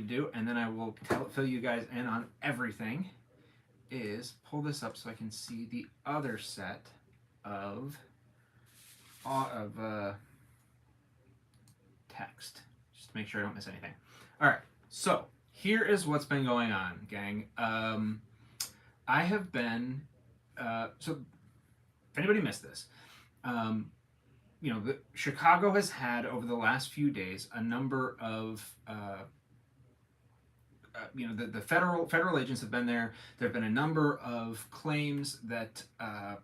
to do, and then I will fill you guys in on everything, is pull this up so I can see the other set of of text, just to make sure I don't miss anything. All right, so here is what's been going on, gang. I have been so if anybody missed this, um, Chicago has had over the last few days a number of the federal agents have been there. There have been a number of claims that there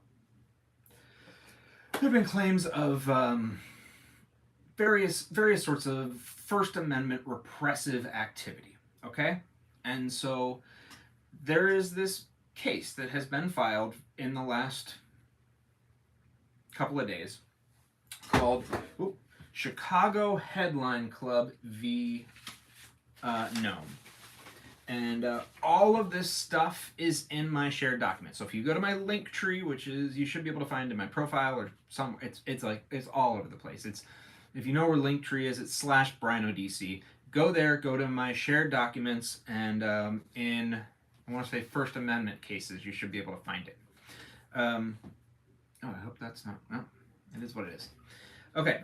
have been claims of various sorts of First Amendment repressive activity. Okay, and so there is this case that has been filed in the last couple of days called Chicago Headline Club v. Noem. And all of this stuff is in my shared document. So if you go to my link tree, which is you should be able to find in my profile or some, it's all over the place. It's if you know where Linktree is, it's /BrianODC. Go there, go to my shared documents, and in I want to say First Amendment cases, you should be able to find it. I hope that's not. No, it is what it is. Okay.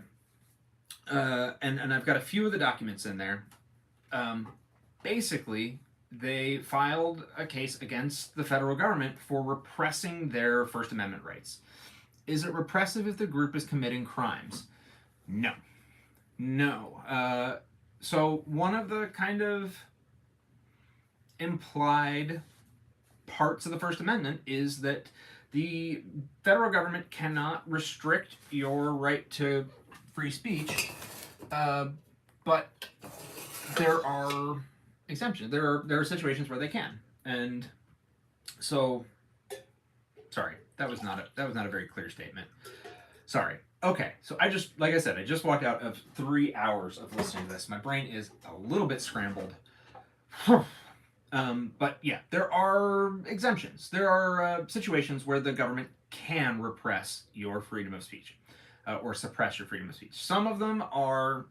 And I've got a few of the documents in there. Basically, they filed a case against the federal government for repressing their First Amendment rights. Is it repressive if the group is committing crimes? No. No. So one of the kind of implied parts of the First Amendment is that the federal government cannot restrict your right to free speech, but there are exemptions. There are situations where they can, and so sorry, that was not a very clear statement. Sorry. Okay, so I just walked out of 3 hours of listening to this. My brain is a little bit scrambled. But yeah, there are exemptions. There are situations where the government can repress your freedom of speech or suppress your freedom of speech. Some of them are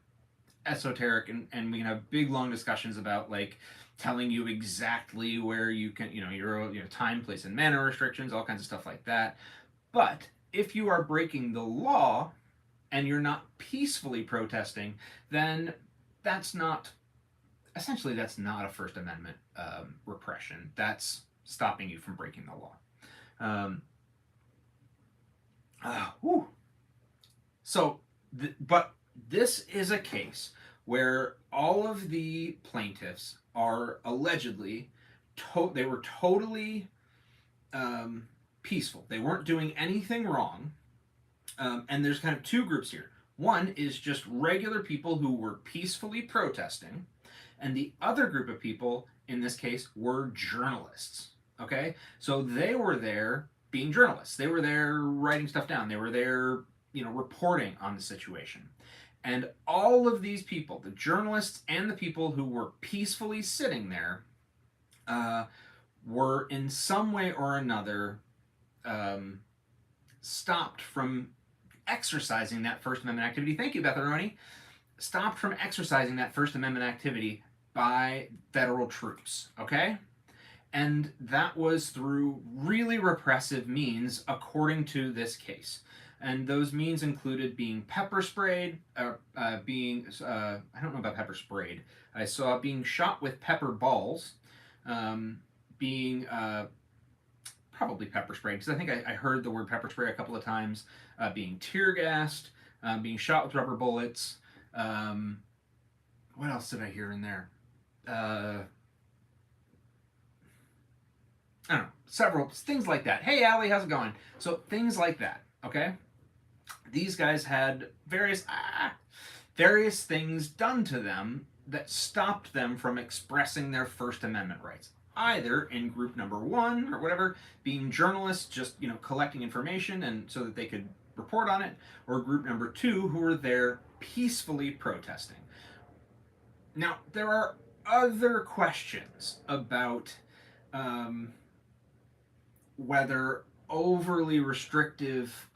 esoteric, and we can have big, long discussions about like telling you exactly where you can, your time, place, and manner restrictions, all kinds of stuff like that. But if you are breaking the law and you're not peacefully protesting, then that's not a First Amendment repression. That's stopping you from breaking the law. But this is a case where all of the plaintiffs are allegedly they were totally peaceful. They weren't doing anything wrong. And there's kind of two groups here. One is just regular people who were peacefully protesting, and the other group of people in this case were journalists. Okay, so they were there being journalists. They were there writing stuff down. They were there, reporting on the situation. And all of these people, the journalists and the people who were peacefully sitting there, were in some way or another stopped from exercising that First Amendment activity. Thank you, Beth Aroni. Stopped from exercising that First Amendment activity by federal troops, okay? And that was through really repressive means, according to this case. And those means included being pepper sprayed, I don't know about pepper sprayed. I saw being shot with pepper balls, being probably pepper sprayed, because I think I heard the word pepper spray a couple of times, being tear gassed, being shot with rubber bullets. What else did I hear in there? I don't know, several things like that. Hey, Allie, how's it going? So things like that, okay? These guys had various things done to them that stopped them from expressing their First Amendment rights. Either in group number one or whatever, being journalists, just collecting information and so that they could report on it, or group number two who were there peacefully protesting. Now, there are other questions about whether overly restrictive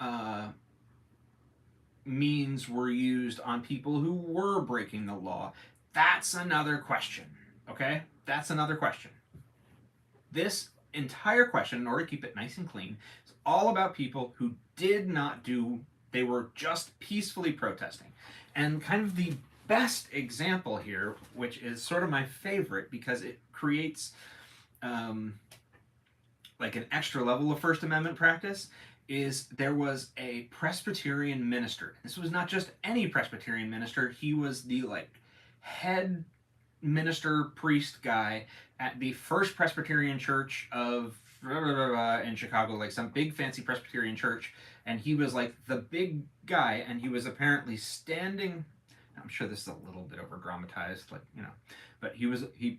means were used on people who were breaking the law. That's another question, Okay? That's another question. This entire question, in order to keep it nice and clean, is all about people who did not do, they were just peacefully protesting. And kind of the best example here, which is sort of my favorite because it creates um, like an extra level of First Amendment practice, is there was a Presbyterian minister. This was not just any Presbyterian minister, he was the like head minister priest guy at the First Presbyterian Church of in Chicago, like some big fancy Presbyterian church, and he was like the big guy, and he was apparently standing. I'm sure this is a little bit over dramatized, like but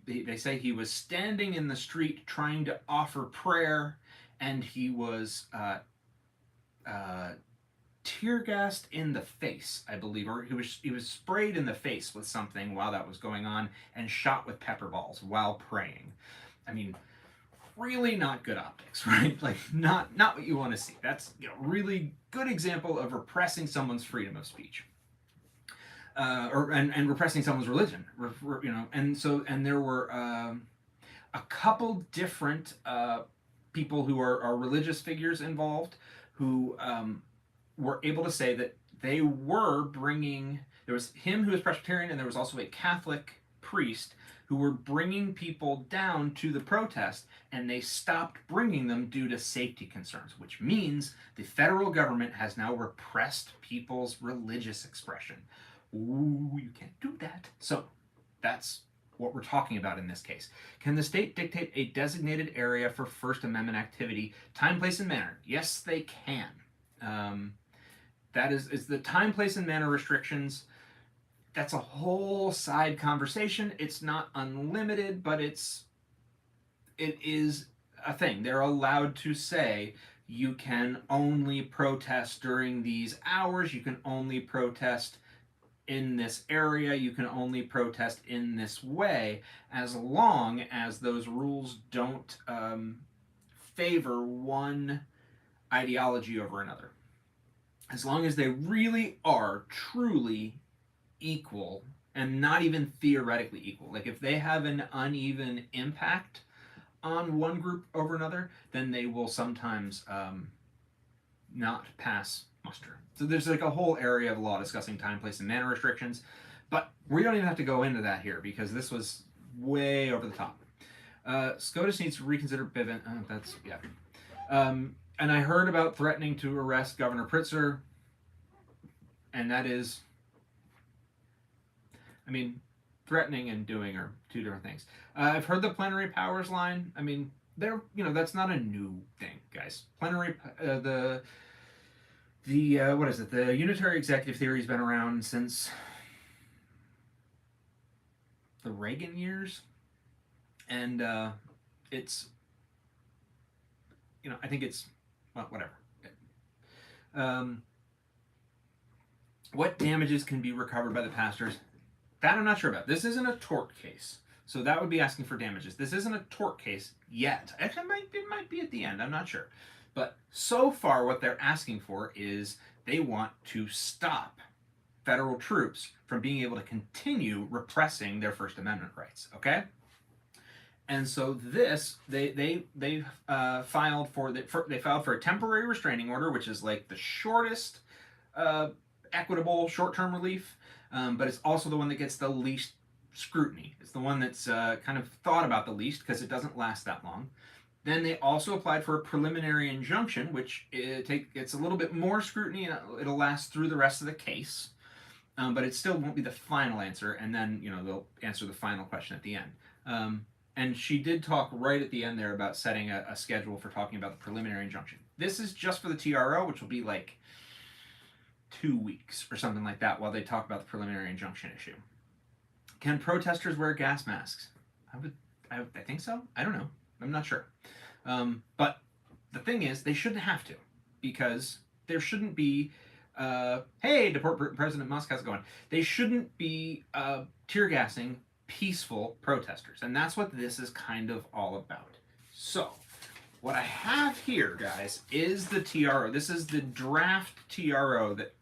they say he was standing in the street trying to offer prayer, and he was uh, tear gassed in the face, I believe, or he was sprayed in the face with something while that was going on, and shot with pepper balls while praying. I mean, really not good optics, right? Like not what you want to see. That's really good example of repressing someone's freedom of speech. And repressing someone's religion, and there were a couple different people who are religious figures involved who were able to say that they were bringing. There was him who was Presbyterian, and there was also a Catholic priest who were bringing people down to the protest, and they stopped bringing them due to safety concerns, which means the federal government has now repressed people's religious expression. Ooh, you can't do that. So that's what we're talking about in this case. Can the state dictate a designated area for First Amendment activity, time, place, and manner? Yes, they can. That is the time, place, and manner restrictions. That's a whole side conversation. It's not unlimited, but it is a thing. They're allowed to say you can only protest during these hours. You can only protest in this area. You can only protest in this way, as long as those rules don't favor one ideology over another. As long as they really are truly equal and not even theoretically equal. Like if they have an uneven impact on one group over another, then they will sometimes not pass muster. So there's like a whole area of law discussing time, place, and manner restrictions, but we don't even have to go into that here because this was way over the top. SCOTUS needs to reconsider Bivens. That's, yeah. And I heard about threatening to arrest Governor Pritzker, and that is, I mean, threatening and doing are two different things. I've heard the plenary powers line. I mean, that's not a new thing, guys. Plenary, what is it? The unitary executive theory has been around since the Reagan years, and it's, I think it's, well, whatever. What damages can be recovered by the pastors? That I'm not sure about. This isn't a tort case, so that would be asking for damages. This isn't a tort case yet. Actually, it might be at the end. I'm not sure. But so far, what they're asking for is they want to stop federal troops from being able to continue repressing their First Amendment rights. Okay. And so this, they filed for a temporary restraining order, which is like the shortest equitable short-term relief, but it's also the one that gets the least scrutiny. It's the one that's kind of thought about the least because it doesn't last that long. Then they also applied for a preliminary injunction, which it's a little bit more scrutiny, and it'll last through the rest of the case, but it still won't be the final answer. And then they'll answer the final question at the end. And she did talk right at the end there about setting a schedule for talking about the preliminary injunction. This is just for the TRO, which will be like 2 weeks or something like that while they talk about the preliminary injunction issue. Can protesters wear gas masks? I think so. I don't know. I'm not sure. But the thing is, they shouldn't have to, because there shouldn't be, hey, deport President Musk, how's it going? They shouldn't be tear gassing peaceful protesters. And that's what this is kind of all about. So, what I have here, guys, is the TRO. This is the draft TRO that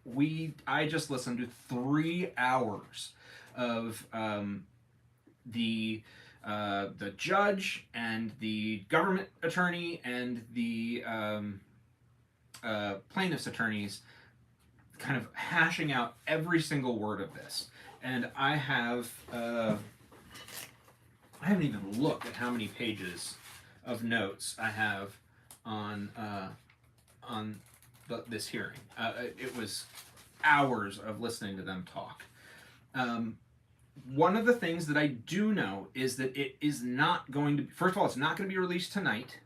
I just listened to 3 hours of the the judge and the government attorney and the plaintiff's attorneys kind of hashing out every single word of this. And I haven't even looked at how many pages of notes I have on this hearing. It was hours of listening to them talk. One of the things that I do know is that it is not going to. First of all, it's not going to be released tonight.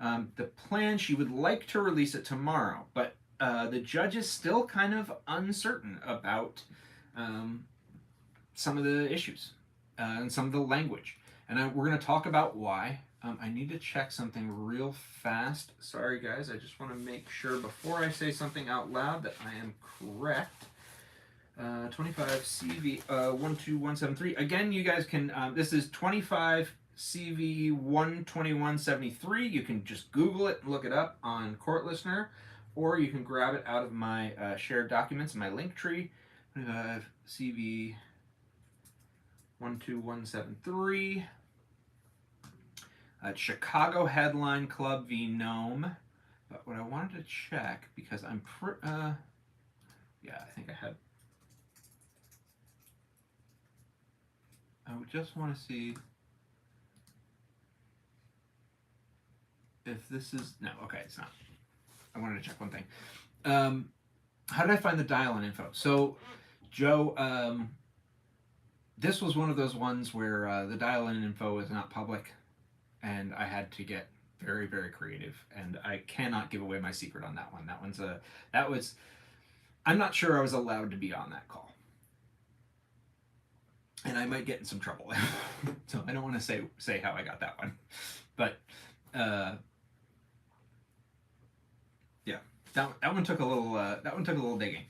The plan, she would like to release it tomorrow, but the judge is still kind of uncertain about some of the issues and some of the language. And we're going to talk about why. I need to check something real fast. Sorry, guys. I just want to make sure before I say something out loud that I am correct. 25 CV 12173. Again, you guys can. This is 25 CV 12173. You can just Google it and look it up on Court Listener, or you can grab it out of my shared documents in my link tree. 25 CV 12173. Chicago Headline Club v. Noem. But what I wanted to check, because I'm yeah, I think I had. I would just want to see if this is no. Okay, it's not. I wanted to check one thing. How did I find the dial-in info? So, Joe, this was one of those ones where the dial-in info is not public, and I had to get very, very creative, and I cannot give away my secret on that one. That was. I'm not sure I was allowed to be on that call, and I might get in some trouble. So I don't want to say how I got that one, but yeah, that one took a little digging,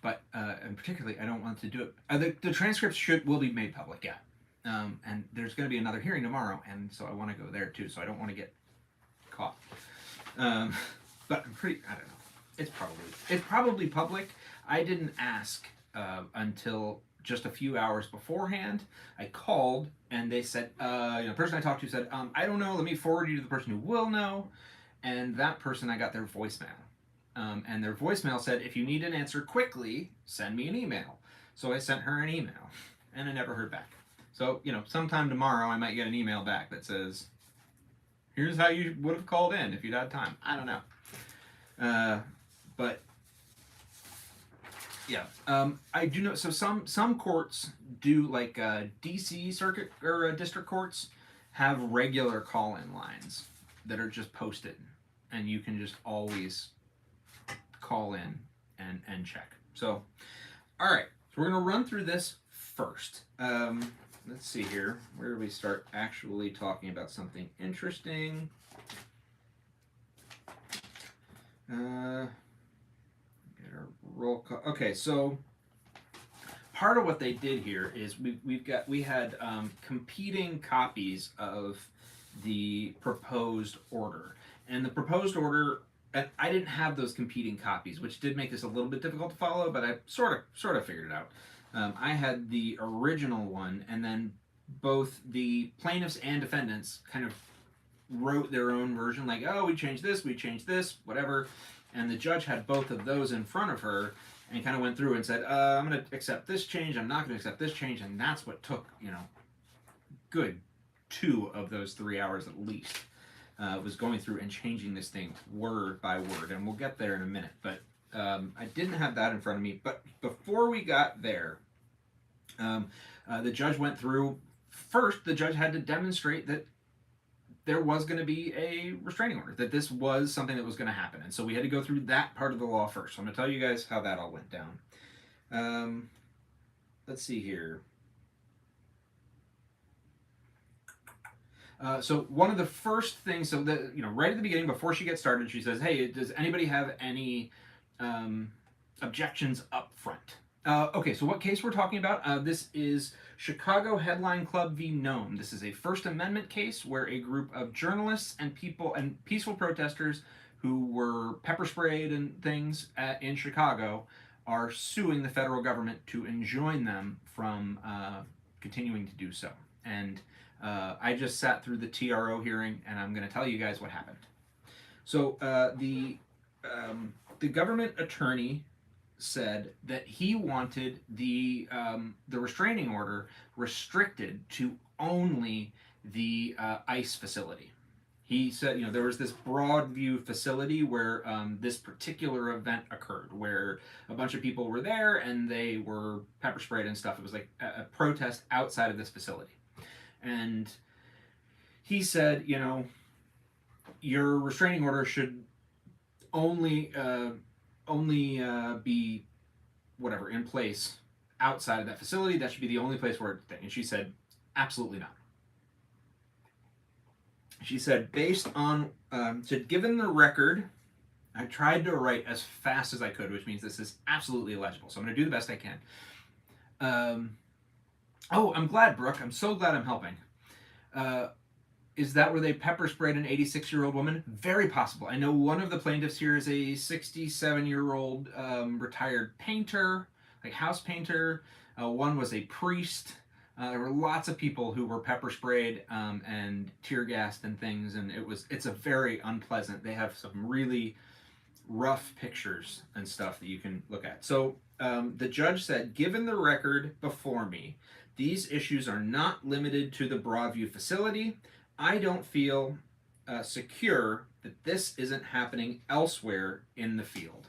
but and particularly I don't want to do it. The transcripts will be made public, yeah. And there's going to be another hearing tomorrow, and so I want to go there too. So I don't want to get caught. But I'm pretty. I don't know. It's probably public. I didn't ask until just a few hours beforehand. I called and they said, the person I talked to said, I don't know. Let me forward you to the person who will know. And that person, I got their voicemail. And their voicemail said, if you need an answer quickly, send me an email. So I sent her an email, and I never heard back. So, sometime tomorrow I might get an email back that says, here's how you would have called in if you'd had time. I don't know. But, yeah. I do know, so some courts do, like DC circuit or district courts have regular call-in lines that are just posted. And you can just always call in and check. So, all right. So we're going to run through this first. Let's see here. Where do we start actually talking about something interesting? Get our roll call. Okay, so part of what they did here is we had competing copies of the proposed order, and the proposed order. And I didn't have those competing copies, which did make this a little bit difficult to follow, but I sort of figured it out. I had the original one, and then both the plaintiffs and defendants kind of wrote their own version, like, oh, we changed this, whatever. And the judge had both of those in front of her and kind of went through and said, I'm going to accept this change, I'm not going to accept this change, and that's what took, good 2 of those 3 hours at least. Was going through and changing this thing word by word, and we'll get there in a minute. But I didn't have that in front of me. But before we got there, the judge went through. First, the judge had to demonstrate that there was going to be a restraining order, that this was something that was going to happen. And so we had to go through that part of the law first. So I'm going to tell you guys how that all went down. Let's see here. So one of the first things, so right at the beginning, before she gets started, she says, "Hey, does anybody have any objections up front?" Okay, so what case we're talking about? This is Chicago Headline Club v. Noem. This is a First Amendment case where a group of journalists and peaceful protesters who were pepper sprayed and things in Chicago are suing the federal government to enjoin them from continuing to do so. And I just sat through the TRO hearing, and I'm going to tell you guys what happened. So the government attorney said that he wanted the restraining order restricted to only the ICE facility. He said, there was this Broadview facility where this particular event occurred, where a bunch of people were there and they were pepper sprayed and stuff. It was like a protest outside of this facility. And he said, your restraining order should only be whatever in place outside of that facility. That should be the only place where it's thing. And she said, absolutely not. She said, based on, given the record, I tried to write as fast as I could, which means this is absolutely illegible. So I'm going to do the best I can. Oh, I'm glad, Brooke. I'm so glad I'm helping. Is that where they pepper sprayed an 86-year-old woman? Very possible. I know one of the plaintiffs here is a 67-year-old retired painter, like house painter. One was a priest. There were lots of people who were pepper sprayed and tear gassed and things, and it's a very unpleasant. They have some really rough pictures and stuff that you can look at. So the judge said, given the record before me, these issues are not limited to the Broadview facility. I don't feel secure that this isn't happening elsewhere in the field.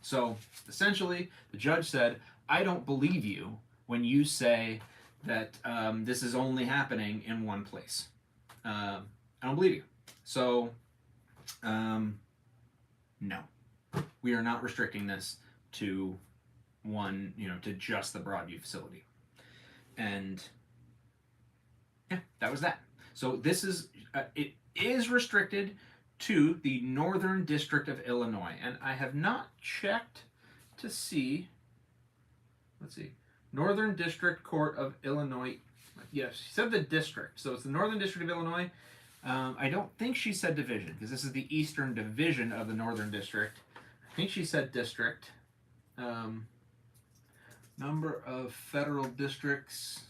So essentially, the judge said, I don't believe you when you say that this is only happening in one place. I don't believe you. So, no. We are not restricting this to one, to just the Broadview facility. And yeah, that was that. So this is, it is restricted to the Northern District of Illinois. And I have not checked to see, let's see, Northern District Court of Illinois. Yes, she said the district. So it's the Northern District of Illinois. I don't think she said division, because this is the Eastern Division of the Northern District. I think she said district. Number of federal districts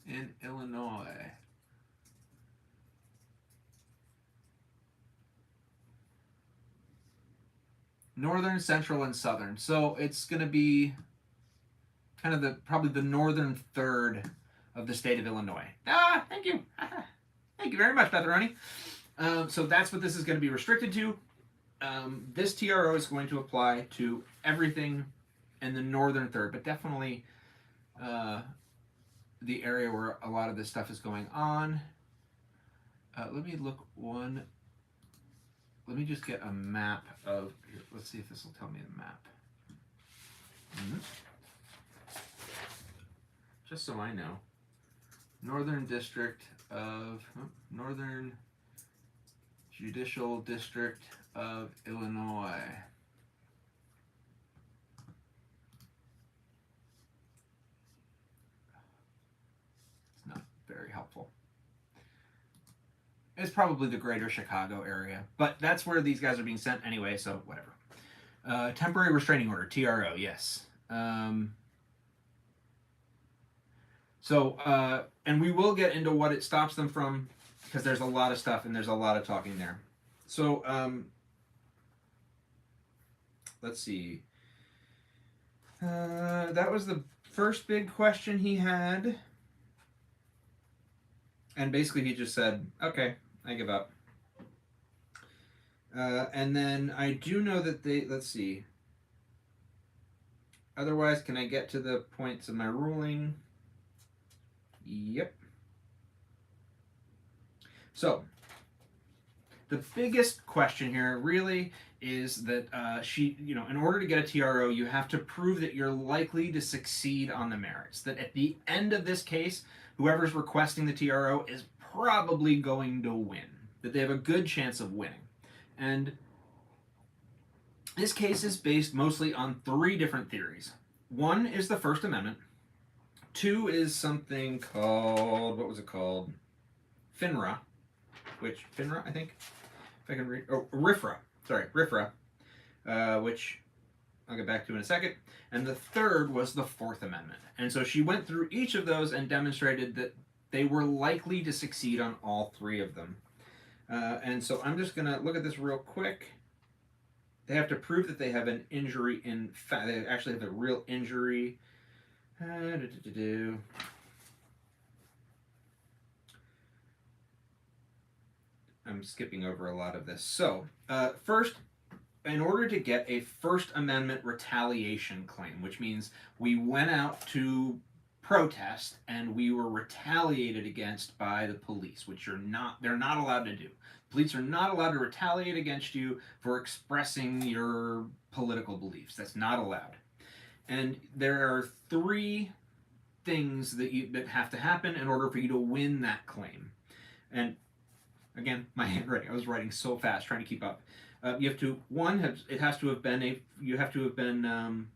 in Illinois. Northern, Central, and Southern. So it's going to be kind of probably the northern third of the state of Illinois. Thank you. Thank you very much, Betharoni. So that's what this is going to be restricted to. This TRO is going to apply to everything in the northern third, but definitely the area where a lot of this stuff is going on. Let me look one. Let me just get a map of. Here, let's see if this will tell me the map. Just so I know. Northern District of Northern Judicial District of Illinois. It's not very helpful. It's probably the greater Chicago area, but that's where these guys are being sent anyway, so whatever. Temporary restraining order, TRO, yes. And we will get into what it stops them from, because there's a lot of stuff and there's a lot of talking there. So, let's see. That was the first big question he had. And basically he just said, okay, I give up. And then I do know that let's see. Otherwise, can I get to the points of my ruling? Yep. So, the biggest question here really is that in order to get a TRO, you have to prove that you're likely to succeed on the merits. That at the end of this case, whoever's requesting the TRO is probably going to win. That they have a good chance of winning. And this case is based mostly on 3 different theories. One is the First Amendment. 2 is something called, what was it called? FINRA, I think, if I can read, RFRA, which I'll get back to in a second. And the third was the Fourth Amendment. And so she went through each of those and demonstrated that they were likely to succeed on all three of them. And so I'm just going to look at this real quick. They have to prove that they have an injury in fact. They actually have a real injury. I'm skipping over a lot of this. So, first, in order to get a First Amendment retaliation claim, which means we went out to protest and we were retaliated against by the police, which they're not allowed to do. Police are not allowed to retaliate against you for expressing your political beliefs. That's not allowed. And there are three things that have to happen in order for you to win that claim. And again, my handwriting, I was writing so fast trying to keep up. You have to it has to have been you have to have been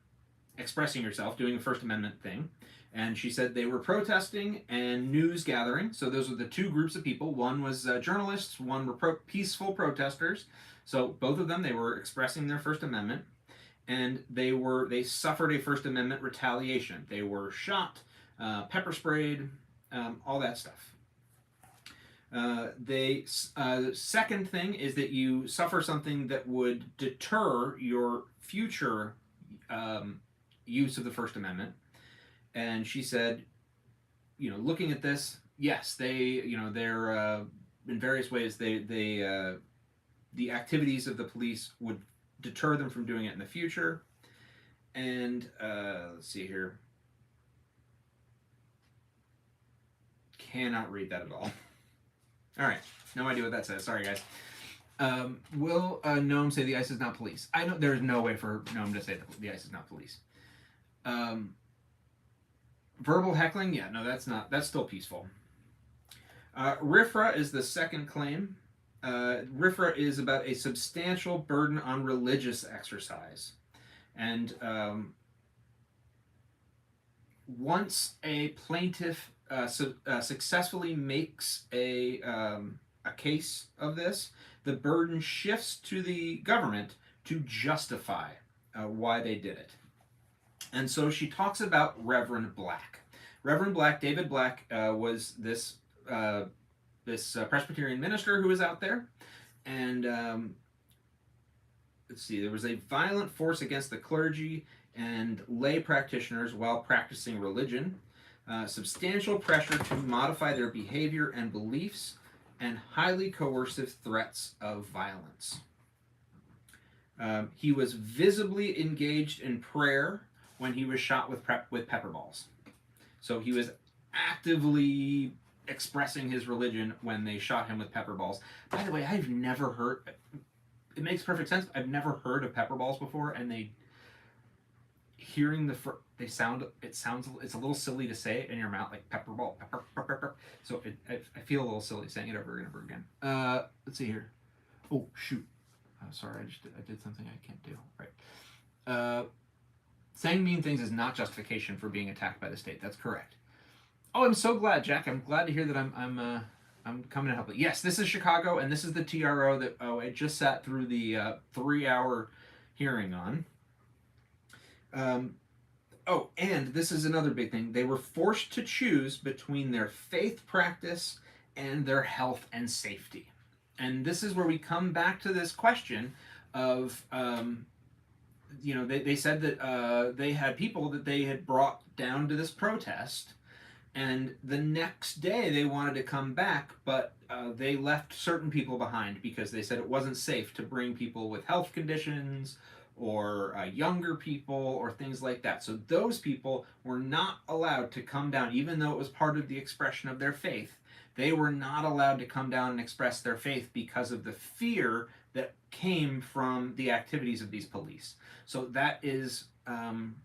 expressing yourself, doing a First Amendment thing. And she said they were protesting and news gathering. So those were the two groups of people. One was journalists, one were peaceful protesters. So both of them, they were expressing their First Amendment, and they suffered a First Amendment retaliation. They were shot, pepper sprayed, all that stuff. The second thing is that you suffer something that would deter your future use of the First Amendment. And she said, looking at this, yes, they're in various ways the activities of the police would deter them from doing it in the future. And let's see here, cannot read that at all. All right, no idea what that says. Sorry, guys. Will Noem say the ICE is not police? I know there's no way for Noem to say that the ICE is not police. Verbal heckling, yeah, no, that's still peaceful. RFRA is the second claim. RFRA is about a substantial burden on religious exercise. And once a plaintiff successfully makes a case of this, the burden shifts to the government to justify why they did it. And so she talks about Reverend Black. Reverend Black, David Black, was this Presbyterian minister who was out there, and let's see, there was a violent force against the clergy and lay practitioners while practicing religion. Substantial pressure to modify their behavior and beliefs, and highly coercive threats of violence. He was visibly engaged in prayer when he was shot with pepper balls. So he was actively expressing his religion when they shot him with pepper balls. By the way, I've never heard, it makes perfect sense, I've never heard of pepper balls before, and it's a little silly to say it in your mouth, like pepper ball, pepper, pepper, pepper. So I feel a little silly saying it over and over again. Let's see here. Oh, shoot. Sorry, I did something I can't do. Right. Saying mean things is not justification for being attacked by the state. That's correct. Oh, I'm so glad, Jack. I'm glad to hear that I'm coming to help. Yes, this is Chicago, and this is the TRO that I just sat through the 3-hour hearing on. And this is another big thing. They were forced to choose between their faith practice and their health and safety. And this is where we come back to this question of, they said that they had people that they had brought down to this protest, and the next day they wanted to come back, but they left certain people behind because they said it wasn't safe to bring people with health conditions or younger people or things like that. So those people were not allowed to come down, even though it was part of the expression of their faith. They were not allowed to come down and express their faith because of the fear that came from the activities of these police. So that is enough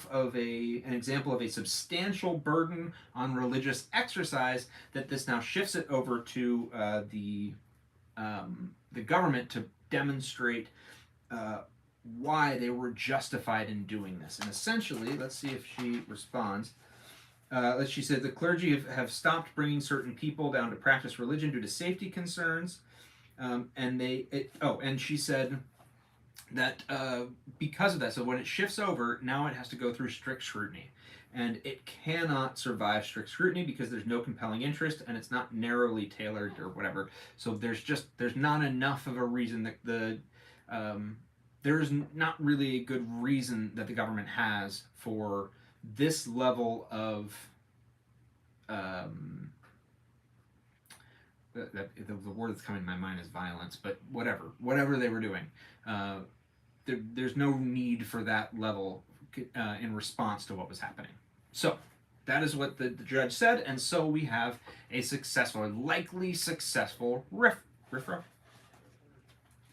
of an example of a substantial burden on religious exercise that this now shifts it over to the government to demonstrate why they were justified in doing this. And essentially, let's see if she responds. She said the clergy have stopped bringing certain people down to practice religion due to safety concerns, and she said that because of that, so when it shifts over, now it has to go through strict scrutiny. and it cannot survive strict scrutiny because there's no compelling interest and it's not narrowly tailored or whatever. So there's not enough of a reason that there's not really a good reason that the government has for this level of the word that's coming to my mind is violence, but whatever they were doing, there's no need for that level in response to what was happening. So that is what the judge said, and so we have a likely successful RFRA. Is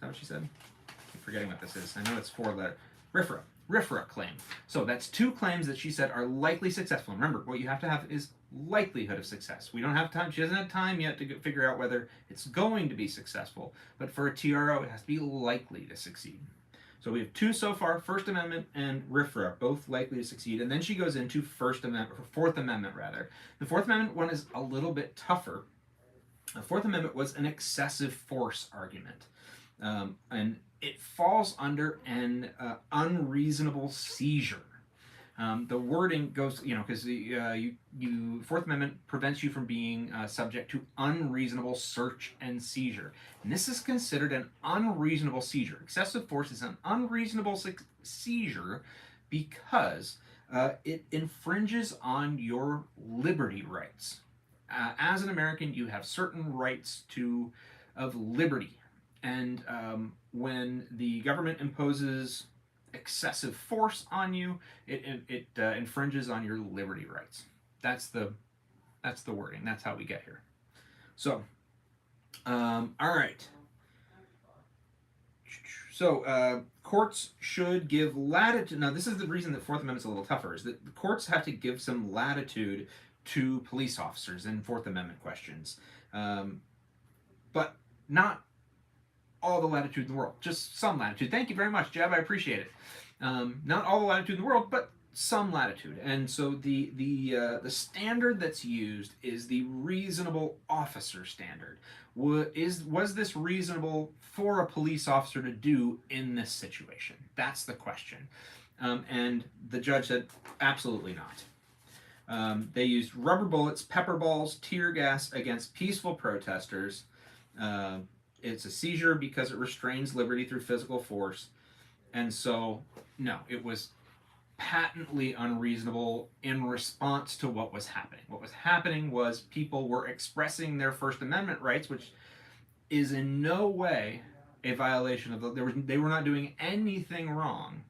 that what she said? I'm forgetting what this is. I know it's 4-letter. RFRA claim. So that's 2 claims that she said are likely successful. Remember, what you have to have is likelihood of success. We don't have time. She doesn't have time yet to figure out whether it's going to be successful. But for a TRO, it has to be likely to succeed. So we have 2 so far: First Amendment and RFRA, both likely to succeed. And then she goes into Fourth Amendment rather. The Fourth Amendment one is a little bit tougher. The Fourth Amendment was an excessive force argument, and it falls under an unreasonable seizure. The wording goes, because the Fourth Amendment prevents you from being subject to unreasonable search and seizure. And this is considered an unreasonable seizure. Excessive force is an unreasonable seizure because it infringes on your liberty rights. As an American, you have certain rights of liberty. And when the government imposes excessive force on you, it infringes on your liberty rights. That's the wording. That's how we get here. So, all right. So courts should give latitude. Now, this is the reason that Fourth Amendment's a little tougher, is that the courts have to give some latitude to police officers in Fourth Amendment questions, but not all the latitude in the world, just some latitude. Thank you very much, Jeb. I appreciate it. Not all the latitude in the world, but some latitude. And so the standard that's used is the reasonable officer standard. Was this reasonable for a police officer to do in this situation? That's the question. And the judge said absolutely not. They used rubber bullets, pepper balls, tear gas against peaceful protesters. It's a seizure because it restrains liberty through physical force. And so, no, it was patently unreasonable in response to what was happening. What was happening was people were expressing their First Amendment rights, which is in no way a violation of they were not doing anything wrong.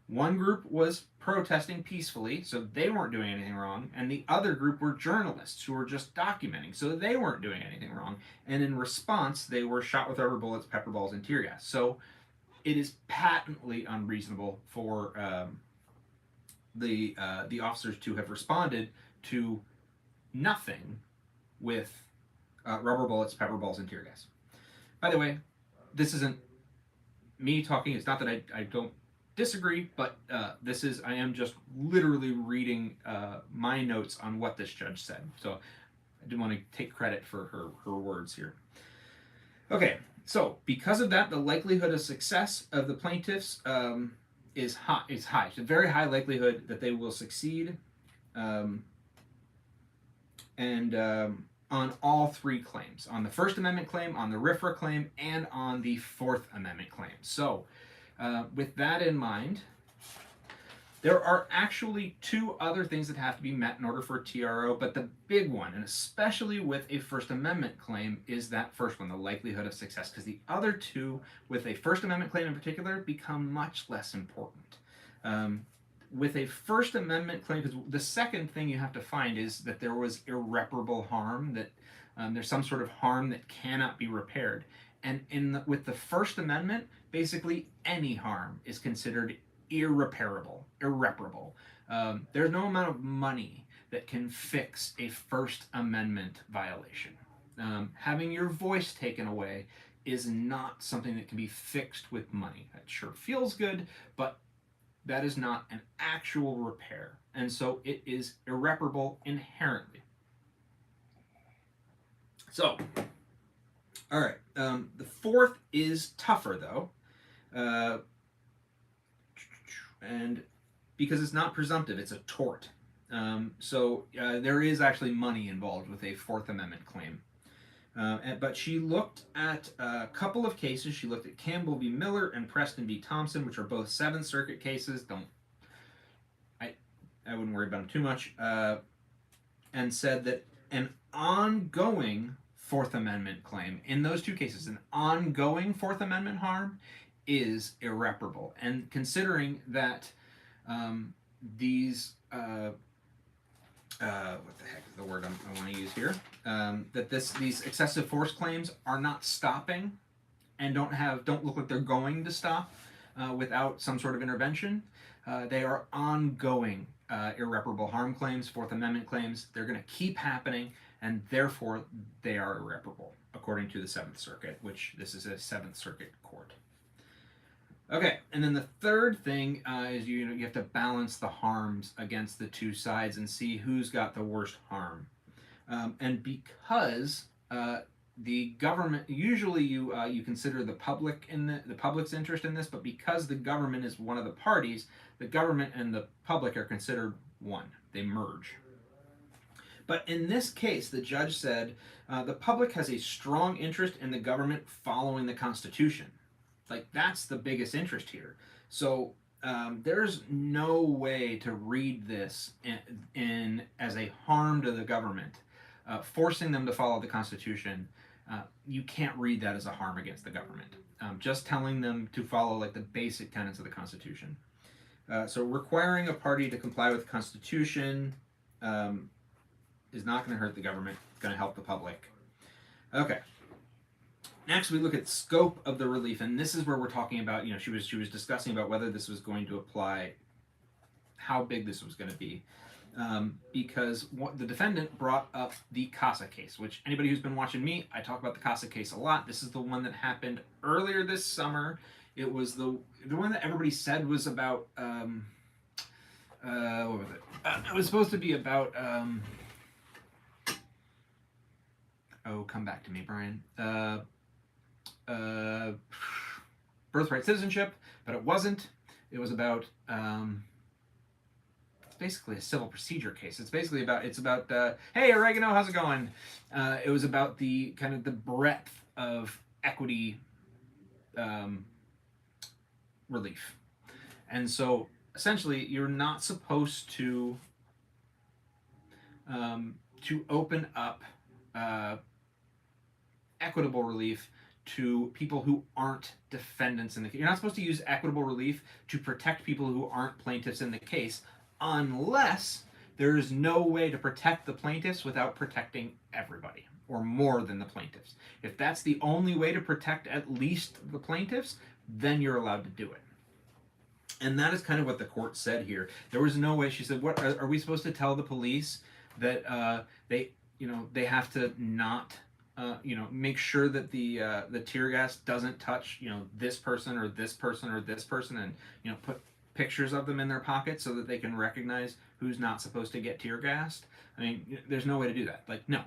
One group was protesting peacefully, so they weren't doing anything wrong, and the other group were journalists who were just documenting, so they weren't doing anything wrong. And in response, they were shot with rubber bullets, pepper balls, and tear gas. So it is patently unreasonable for the officers to have responded to nothing with rubber bullets, pepper balls, and tear gas. By the way, this isn't me talking. It's not that I don't disagree, but I am just literally reading my notes on what this judge said. So I didn't want to take credit for her words here. Okay, so because of that, the likelihood of success of the plaintiffs is high. It's a very high likelihood that they will succeed, and on all 3 claims: on the First Amendment claim, on the RFRA claim, and on the Fourth Amendment claim. So with that in mind, there are actually 2 other things that have to be met in order for a TRO, but the big one, and especially with a First Amendment claim, is that first one, the likelihood of success, because the other 2, with a First Amendment claim in particular, become much less important. With a First Amendment claim, because the second thing you have to find is that there was irreparable harm, that there's some sort of harm that cannot be repaired. And with the First Amendment, basically any harm is considered irreparable. There's no amount of money that can fix a First Amendment violation. Having your voice taken away is not something that can be fixed with money. That sure feels good, but that is not an actual repair. And so it is irreparable inherently. So, all right. The fourth is tougher, though. And because it's not presumptive, it's a tort. There is actually money involved with a Fourth Amendment claim. But she looked at a couple of cases. She looked at Campbell v. Miller and Preston v. Thompson, which are both Seventh Circuit cases. I wouldn't worry about them too much. And said that an ongoing Fourth Amendment claim in those two cases, an ongoing Fourth Amendment harm, is irreparable. And considering that these what the heck is the word I want to use here? That these excessive force claims are not stopping and don't look like they're going to stop without some sort of intervention. They are ongoing irreparable harm claims, Fourth Amendment claims. They're going to keep happening, and therefore they are irreparable, according to the Seventh Circuit, which this is a Seventh Circuit court. Okay, and then the third thing is you have to balance the harms against the two sides and see who's got the worst harm. And because the government, usually you consider the public in the public's interest in this, but because the government is one of the parties, the government and the public are considered one. They merge. But in this case, the judge said the public has a strong interest in the government following the Constitution. Like, that's the biggest interest here. So there's no way to read this in as a harm to the government, forcing them to follow the Constitution. You can't read that as a harm against the government. Just telling them to follow like the basic tenets of the Constitution. So requiring a party to comply with the Constitution is not going to hurt the government. It's going to help the public. Okay. Next, we look at scope of the relief, and this is where we're talking about. She was discussing about whether this was going to apply, how big this was going to be, because the defendant brought up the Casa case, which anybody who's been watching me, I talk about the Casa case a lot. This is the one that happened earlier this summer. It was the one that everybody said was about. What was it? It was supposed to be about. Come back to me, Brian. Birthright citizenship, but it wasn't. It was about it's basically a civil procedure case. It's about hey, Oregano, how's it going? It was about the kind of the breadth of equity relief, and so essentially you're not supposed to open up equitable relief to people who aren't defendants in the case. You're not supposed to use equitable relief to protect people who aren't plaintiffs in the case unless there is no way to protect the plaintiffs without protecting everybody or more than the plaintiffs. If that's the only way to protect at least the plaintiffs, then you're allowed to do it. And that is kind of what the court said here. There was no way. She said, "What are we supposed to tell the police that they have to not make sure that the tear gas doesn't touch this person or this person or this person, and put pictures of them in their pockets so that they can recognize who's not supposed to get tear gassed?" I mean, there's no way to do that. Like, no,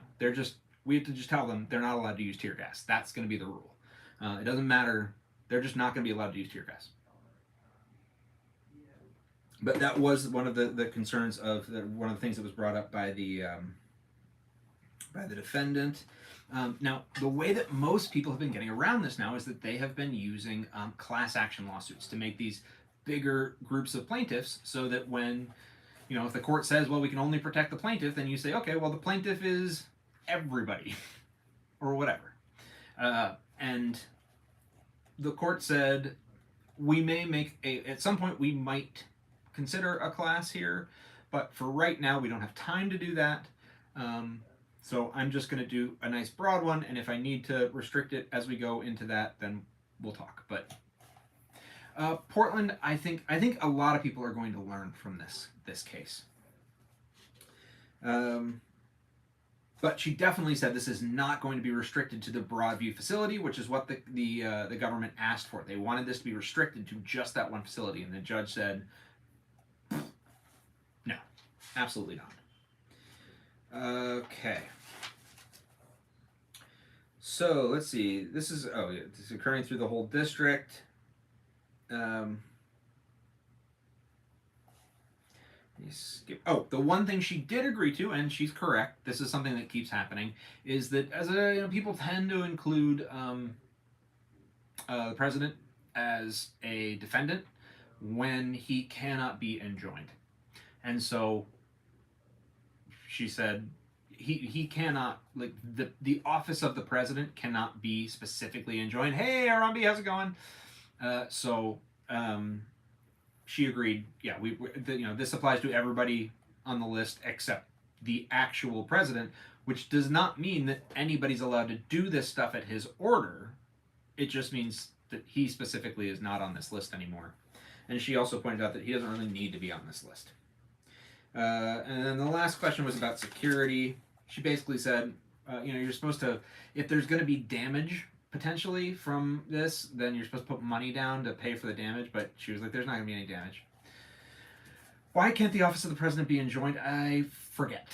we have to just tell them they're not allowed to use tear gas. That's going to be the rule. It doesn't matter. They're just not going to be allowed to use tear gas. But that was one of the concerns of one of the things that was brought up by the defendant. Now, the way that most people have been getting around this now is that they have been using class action lawsuits to make these bigger groups of plaintiffs, so that when, if the court says, well, we can only protect the plaintiff, then you say, okay, well, the plaintiff is everybody, or whatever. And the court said, we may at some point, we might consider a class here, but for right now, we don't have time to do that. So I'm just going to do a nice broad one, and if I need to restrict it as we go into that, then we'll talk. But Portland, I think a lot of people are going to learn from this case. But she definitely said this is not going to be restricted to the Broadview facility, which is what the government asked for. They wanted this to be restricted to just that one facility, and the judge said, no, absolutely not. Okay. So let's see. This is occurring through the whole district. Oh, the one thing she did agree to, and she's correct, this is something that keeps happening, is that people tend to include the president as a defendant when he cannot be enjoined. And so she said he cannot, like, the office of the president cannot be specifically enjoined. Hey, Arambi, how's it going? So she agreed. Yeah, this applies to everybody on the list except the actual president, which does not mean that anybody's allowed to do this stuff at his order. It just means that he specifically is not on this list anymore. And she also pointed out that he doesn't really need to be on this list. And then the last question was about security. She basically said, you're supposed to, if there's going to be damage potentially from this, then you're supposed to put money down to pay for the damage. But she was like, there's not going to be any damage. Why can't the office of the president be enjoined? I forget.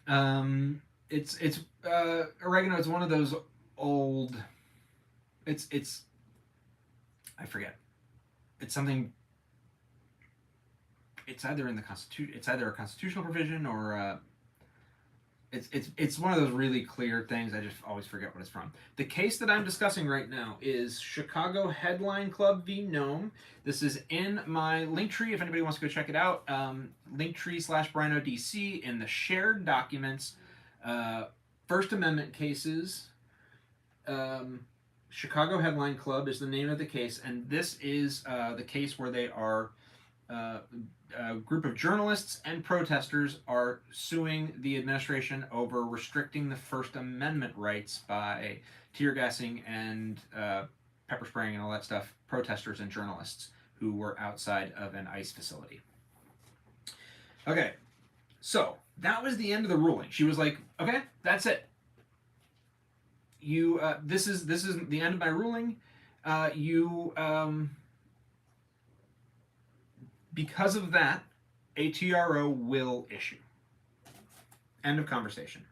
It's oregano. It's one of those old. It's. I forget. It's something. It's either in the Constitution. It's either a constitutional provision or. It's one of those really clear things. I just always forget what it's from. The case that I'm discussing right now is Chicago Headline Club v. Noem. This is in my link tree if anybody wants to go check it out. Linktree/BrinoDC in the shared documents. First Amendment cases. Chicago Headline Club is the name of the case, and this is the case where they are. A group of journalists and protesters are suing the administration over restricting the First Amendment rights by tear gassing and pepper spraying and all that stuff protesters and journalists who were outside of an ICE facility. Okay, so that was the end of the ruling. She was like, "Okay, that's it. This is the end of my ruling. Because of that, a TRO will issue." End of conversation.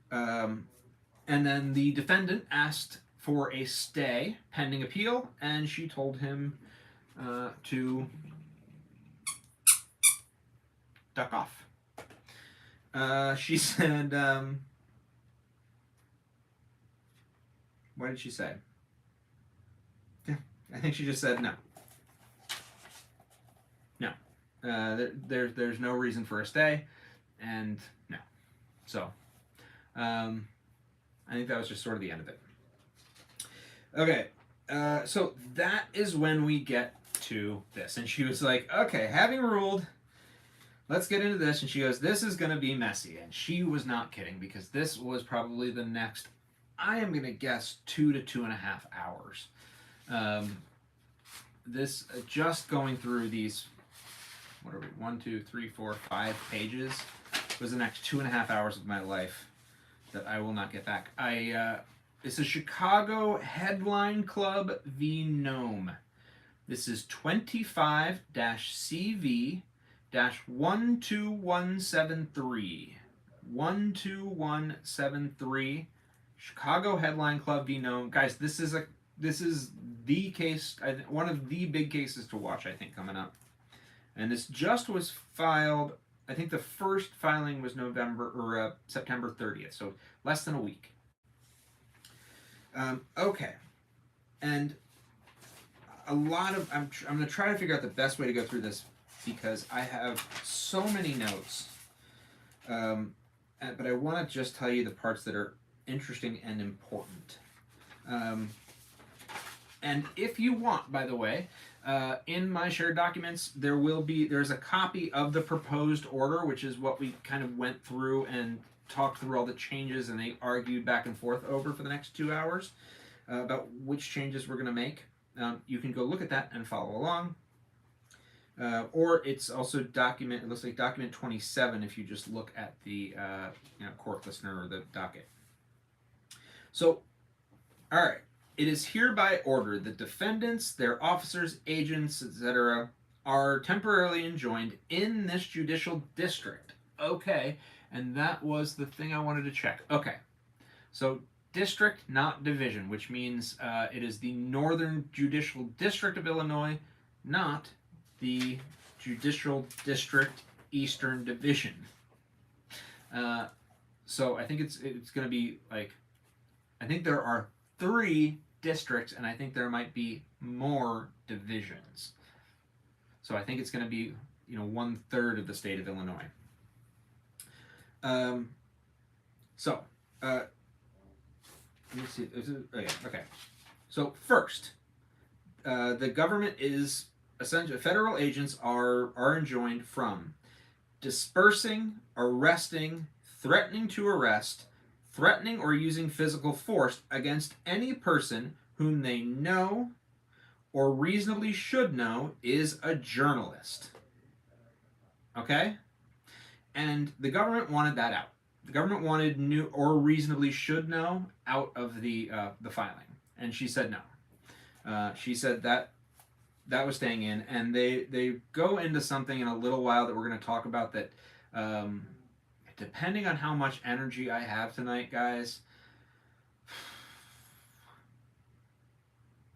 And then the defendant asked for a stay pending appeal, and she told him to duck off. She said, what did she say? Yeah, I think she just said no. There's no reason for a stay, and no. So, I think that was just sort of the end of it. Okay, so that is when we get to this. And she was like, okay, having ruled, let's get into this. And she goes, this is going to be messy. And she was not kidding, because this was probably the next, I am going to guess, 2 to 2.5 hours. This, just going through these, what are we, 1, 2, 3, 4, 5 pages, was the next 2.5 hours of my life that I will not get back. This is Chicago Headline Club v. Noem. This is 25-CV-12173. 12173. Chicago Headline Club v. Noem. Guys, this is the case, one of the big cases to watch, I think, coming up. And this just was filed, I think the first filing was September 30th, so less than a week. Okay. And I'm going to try to figure out the best way to go through this, because I have so many notes. But I want to just tell you the parts that are interesting and important. And if you want, by the way, in my shared documents, there's a copy of the proposed order, which is what we kind of went through and talked through all the changes, and they argued back and forth over for the next 2 hours about which changes we're going to make. You can go look at that and follow along. Or it's also it looks like document 27 if you just look at the court listener or the docket. So, all right. It is hereby ordered that defendants, their officers, agents, etc., are temporarily enjoined in this judicial district. Okay, and that was the thing I wanted to check. Okay, so district, not division, which means it is the Northern Judicial District of Illinois, not the Judicial District Eastern Division. So I think it's going to be like, I think there are 3 districts, and I think there might be more divisions. So I think it's going to be 1/3 of the state of Illinois. So let me see. Okay. So first, the government is essentially, federal agents are enjoined from dispersing, arresting, threatening to arrest, threatening or using physical force against any person whom they know or reasonably should know is a journalist. Okay? And the government wanted that out. The government wanted "new or reasonably should know" out of the filing, and she said no. She said that was staying in, and they go into something in a little while that we're going to talk about that. Depending on how much energy I have tonight, guys,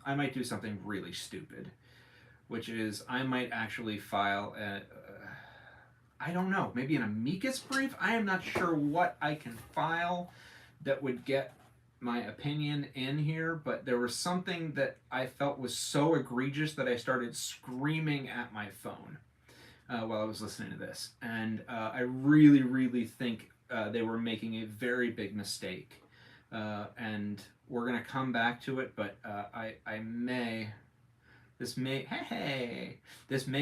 I might do something really stupid, which is I might actually file I don't know, maybe an amicus brief? I am not sure what I can file that would get my opinion in here, but there was something that I felt was so egregious that I started screaming at my phone while I was listening to this. And I really, really think they were making a very big mistake. And we're going to come back to it, but I may... This may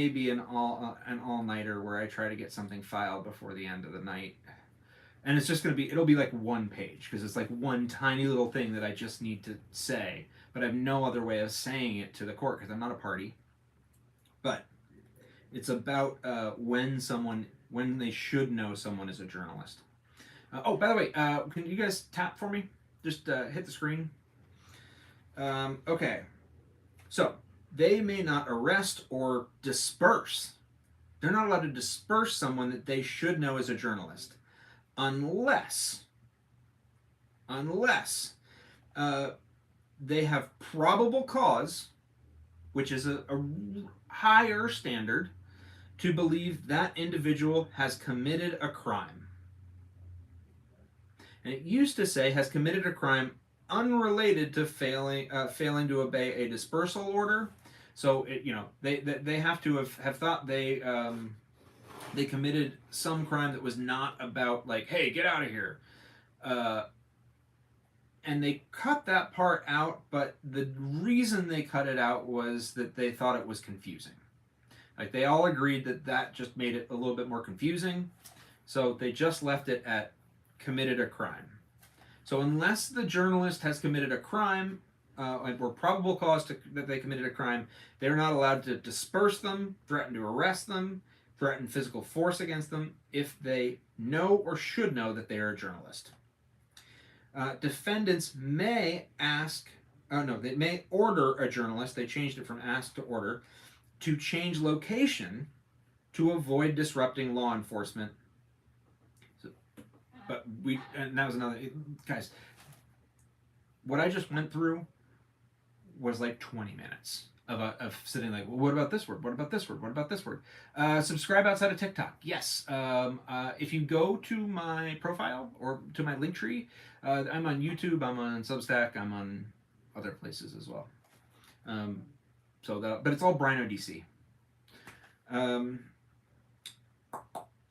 be an all-nighter where I try to get something filed before the end of the night, and it's just gonna be, it'll be like 1 page because it's like one tiny little thing that I just need to say, but I have no other way of saying it to the court because I'm not a party. But it's about when they should know someone is a journalist. Oh, by the way, can you guys tap for me? Just hit the screen. Okay, so. They may not arrest or disperse. They're not allowed to disperse someone that they should know is a journalist, unless they have probable cause, which is a higher standard, to believe that individual has committed a crime. And it used to say has committed a crime unrelated to failing to obey a dispersal order. So they have to have thought they committed some crime that was not about like, hey, get out of here, and they cut that part out. But the reason they cut it out was that they thought it was confusing. Like they all agreed that just made it a little bit more confusing, so they just left it at committed a crime. So unless the journalist has committed a crime, or probable cause that they committed a crime, they're not allowed to disperse them, threaten to arrest them, threaten physical force against them if they know or should know that they are a journalist. Defendants may they may order a journalist, they changed it from ask to order, to change location to avoid disrupting law enforcement. And that was another, guys, what I just went through was like 20 minutes of sitting like, well, what about this word? What about this word? What about this word? Subscribe outside of TikTok. Yes. If you go to my profile or to my link tree, I'm on YouTube, I'm on Substack, I'm on other places as well. But it's all Brino DC.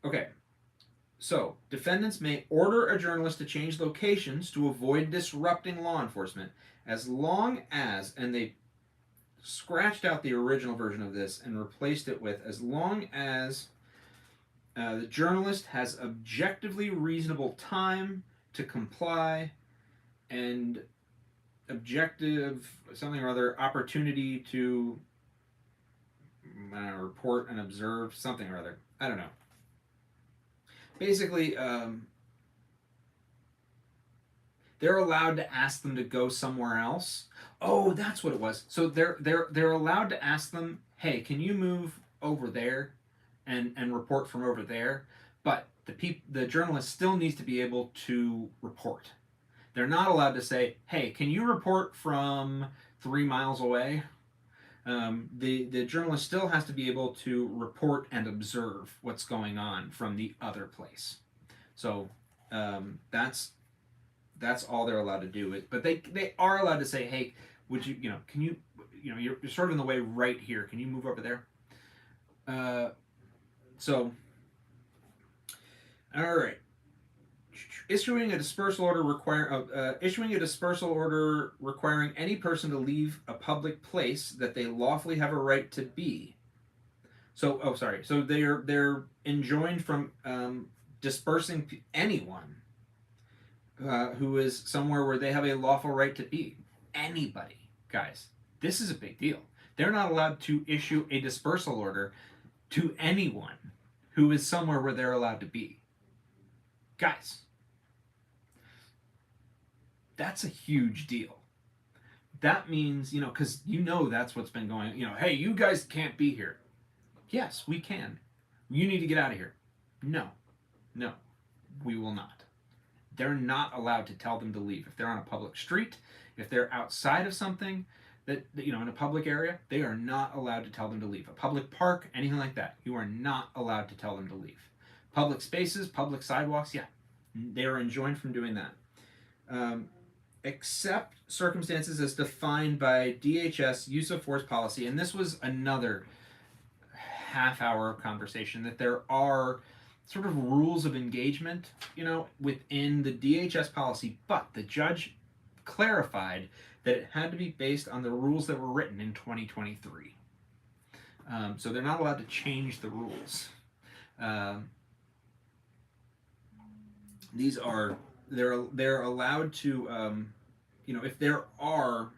Okay. So, defendants may order a journalist to change locations to avoid disrupting law enforcement as long as, and they scratched out the original version of this and replaced it with, as long as the journalist has objectively reasonable time to comply and objective something or other opportunity to report and observe something or other. I don't know. Basically, they're allowed to ask them to go somewhere else. Oh, that's what it was. So they're allowed to ask them, hey, can you move over there and report from over there? But the journalist still needs to be able to report. They're not allowed to say, hey, can you report from 3 miles away? The journalist still has to be able to report and observe what's going on from the other place. So that's all they're allowed to do. But they are allowed to say, hey, would you, can you, you're sort of in the way right here. Can you move over there? So, all right. Issuing a dispersal order requiring any person to leave a public place that they lawfully have a right to be. So, oh, sorry. So they're enjoined from dispersing anyone who is somewhere where they have a lawful right to be. Anybody, guys. This is a big deal. They're not allowed to issue a dispersal order to anyone who is somewhere where they're allowed to be. Guys, that's a huge deal. That means, because that's what's been going, hey, you guys can't be here. Yes, we can. You need to get out of here. No, no, we will not. They're not allowed to tell them to leave. If they're on a public street, if they're outside of something that in a public area, they are not allowed to tell them to leave. A public park, anything like that, you are not allowed to tell them to leave. Public spaces, public sidewalks, yeah, they are enjoined from doing that. Except circumstances as defined by DHS use of force policy, and this was another half-hour conversation, that there are sort of rules of engagement, within the DHS policy, but the judge clarified that it had to be based on the rules that were written in 2023. So they're not allowed to change the rules. They're allowed to, if there are,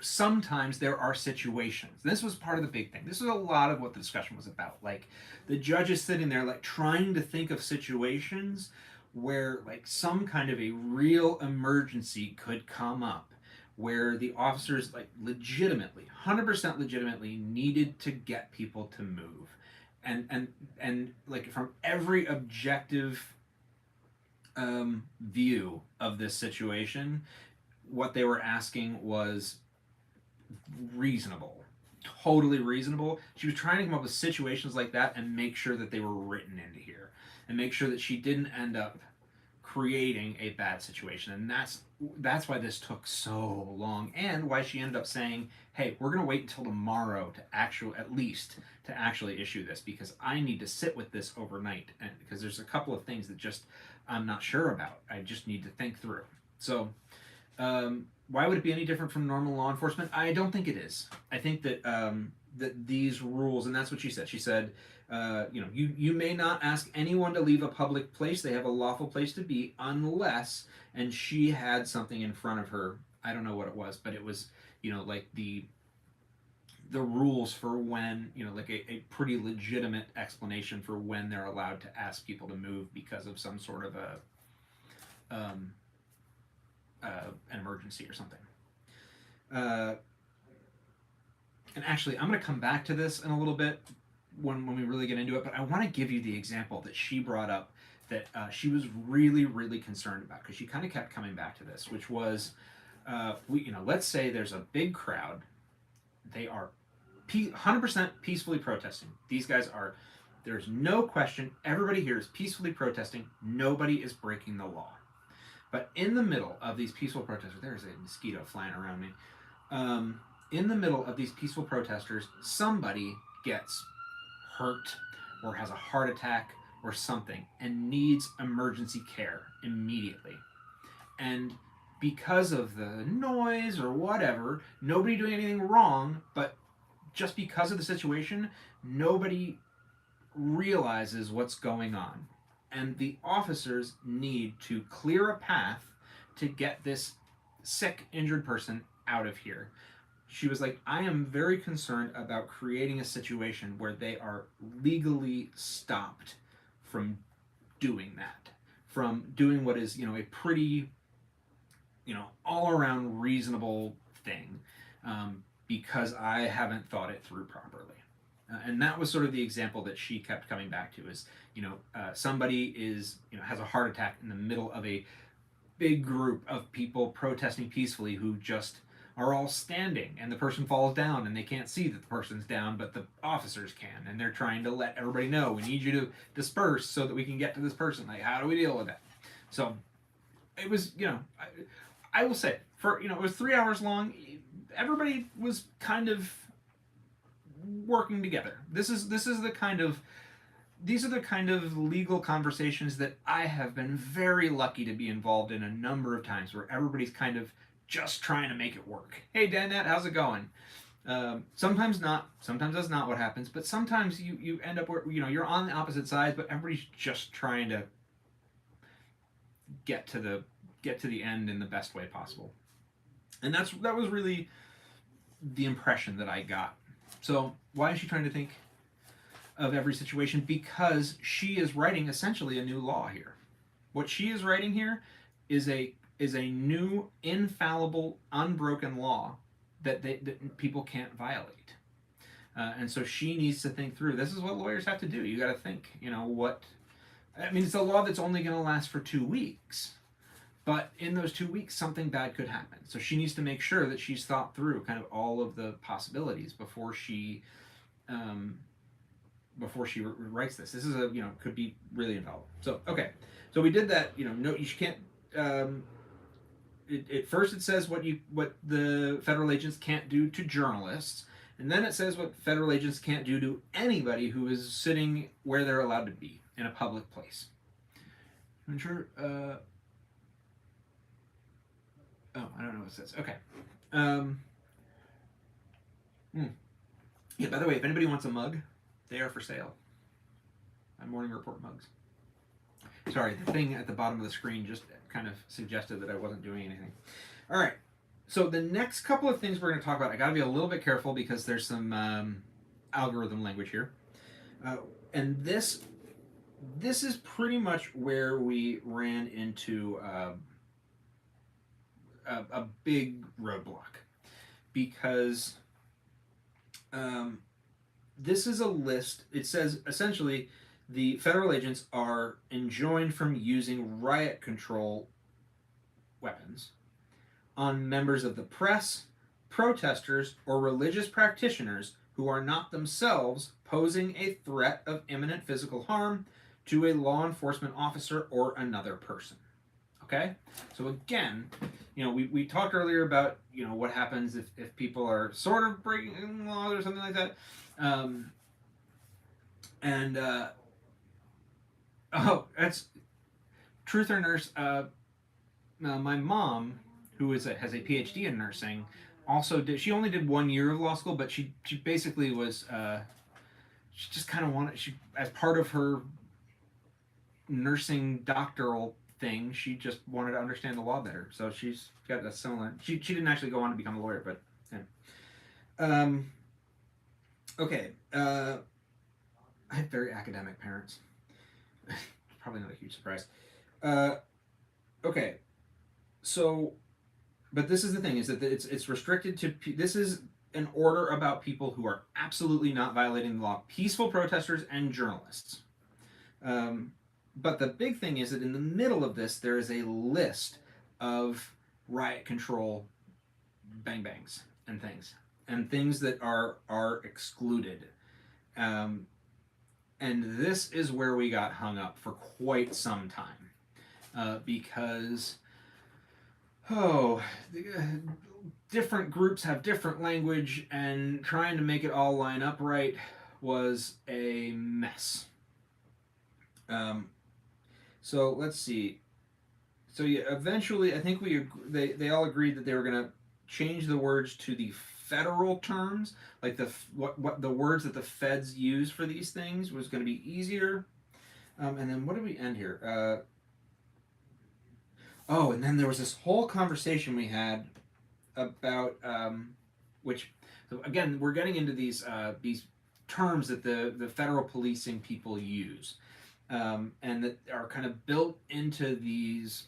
sometimes there are situations. And this was part of the big thing. This was a lot of what the discussion was about. Like, the judge is sitting there, like, trying to think of situations where, like, some kind of a real emergency could come up, where the officers, like, legitimately, 100% legitimately needed to get people to move. And like, from every objective view of this situation, what they were asking was reasonable, totally reasonable. She was trying to come up with situations like that and make sure that they were written into here, and make sure that she didn't end up creating a bad situation. And that's why this took so long, and why she ended up saying, hey, we're going to wait until tomorrow to actually issue this, because I need to sit with this overnight, and because there's a couple of things that just I'm not sure about. I just need to think through. So why would it be any different from normal law enforcement? I don't think it is. I think that that these rules, and that's what she said. She said, you may not ask anyone to leave a public place. They have a lawful place to be, unless, and she had something in front of her. I don't know what it was, but it was, like the rules for when, like a pretty legitimate explanation for when they're allowed to ask people to move because of some sort of an emergency or something. And actually, I'm going to come back to this in a little bit when we really get into it, but I want to give you the example that she brought up that she was really, really concerned about, because she kind of kept coming back to this, which was, let's say there's a big crowd. They are 100% peacefully protesting. These guys are, there's no question, everybody here is peacefully protesting. Nobody is breaking the law. But in the middle of these peaceful protesters, there's a mosquito flying around me. In the middle of these peaceful protesters, somebody gets hurt or has a heart attack or something and needs emergency care immediately. And because of the noise or whatever, nobody doing anything wrong, but just because of the situation, nobody realizes what's going on. And the officers need to clear a path to get this sick, injured person out of here. She was like, I am very concerned about creating a situation where they are legally stopped from doing that, from doing what is, a pretty, all around reasonable thing, because I haven't thought it through properly. And that was sort of the example that she kept coming back to, is, somebody is, has a heart attack in the middle of a big group of people protesting peacefully who just are all standing and the person falls down and they can't see that the person's down, but the officers can, and they're trying to let everybody know, we need you to disperse so that we can get to this person. Like, how do we deal with that? So it was, I will say, for, it was 3 hours long. Everybody was kind of working together. These are the kind of legal conversations that I have been very lucky to be involved in a number of times, where everybody's kind of just trying to make it work. Hey, Danette, how's it going? Sometimes not. Sometimes that's not what happens. But sometimes you end up where you're on the opposite sides, but everybody's just trying to get to the end in the best way possible. And that was really the impression that I got. So why is she trying to think of every situation? Because she is writing essentially a new law here. What she is writing here is a new, infallible, unbroken law that people can't violate. And so she needs to think through. This is what lawyers have to do. You got to think. It's a law that's only going to last for 2 weeks. But in those 2 weeks, something bad could happen. So she needs to make sure that she's thought through kind of all of the possibilities before she writes this. This is could be really involved. So okay, so we did that. No, you can't. At first it says what the federal agents can't do to journalists, and then it says what federal agents can't do to anybody who is sitting where they're allowed to be in a public place. I'm sure. Oh, I don't know what it says. Okay. Yeah, by the way, if anybody wants a mug, they are for sale. My morning report mugs. Sorry, the thing at the bottom of the screen just kind of suggested that I wasn't doing anything. All right. So the next couple of things we're going to talk about, I got to be a little bit careful because there's some algorithm language here. And this is pretty much where we ran into a big roadblock, because this is a list. It says essentially the federal agents are enjoined from using riot control weapons on members of the press, protesters, or religious practitioners who are not themselves posing a threat of imminent physical harm to a law enforcement officer or another person. Okay? So again, we talked earlier about, what happens if people are sort of breaking laws or something like that. That's truth or nurse. My mom, who has a PhD in nursing, also did. She only did 1 year of law school, but she basically was. She just kind of wanted. She, as part of her nursing doctoral thing, she just wanted to understand the law better. So she's got a similar. She didn't actually go on to become a lawyer, but. Yeah. Okay. I had very academic parents. Probably not a huge surprise. Okay. So, but this is the thing: is that it's restricted to. This is an order about people who are absolutely not violating the law: peaceful protesters and journalists. But the big thing is that in the middle of this, there is a list of riot control bang bangs and things that are excluded. And this is where we got hung up for quite some time, because different groups have different language, and trying to make it all line up right was a mess. So let's see. So yeah, eventually, I think they all agreed that they were going to change the words to the federal terms, like what the words that the feds use for these things was going to be easier. And then what did we end here? And then there was this whole conversation we had about which, so again, we're getting into these terms that the federal policing people use, and that are kind of built into these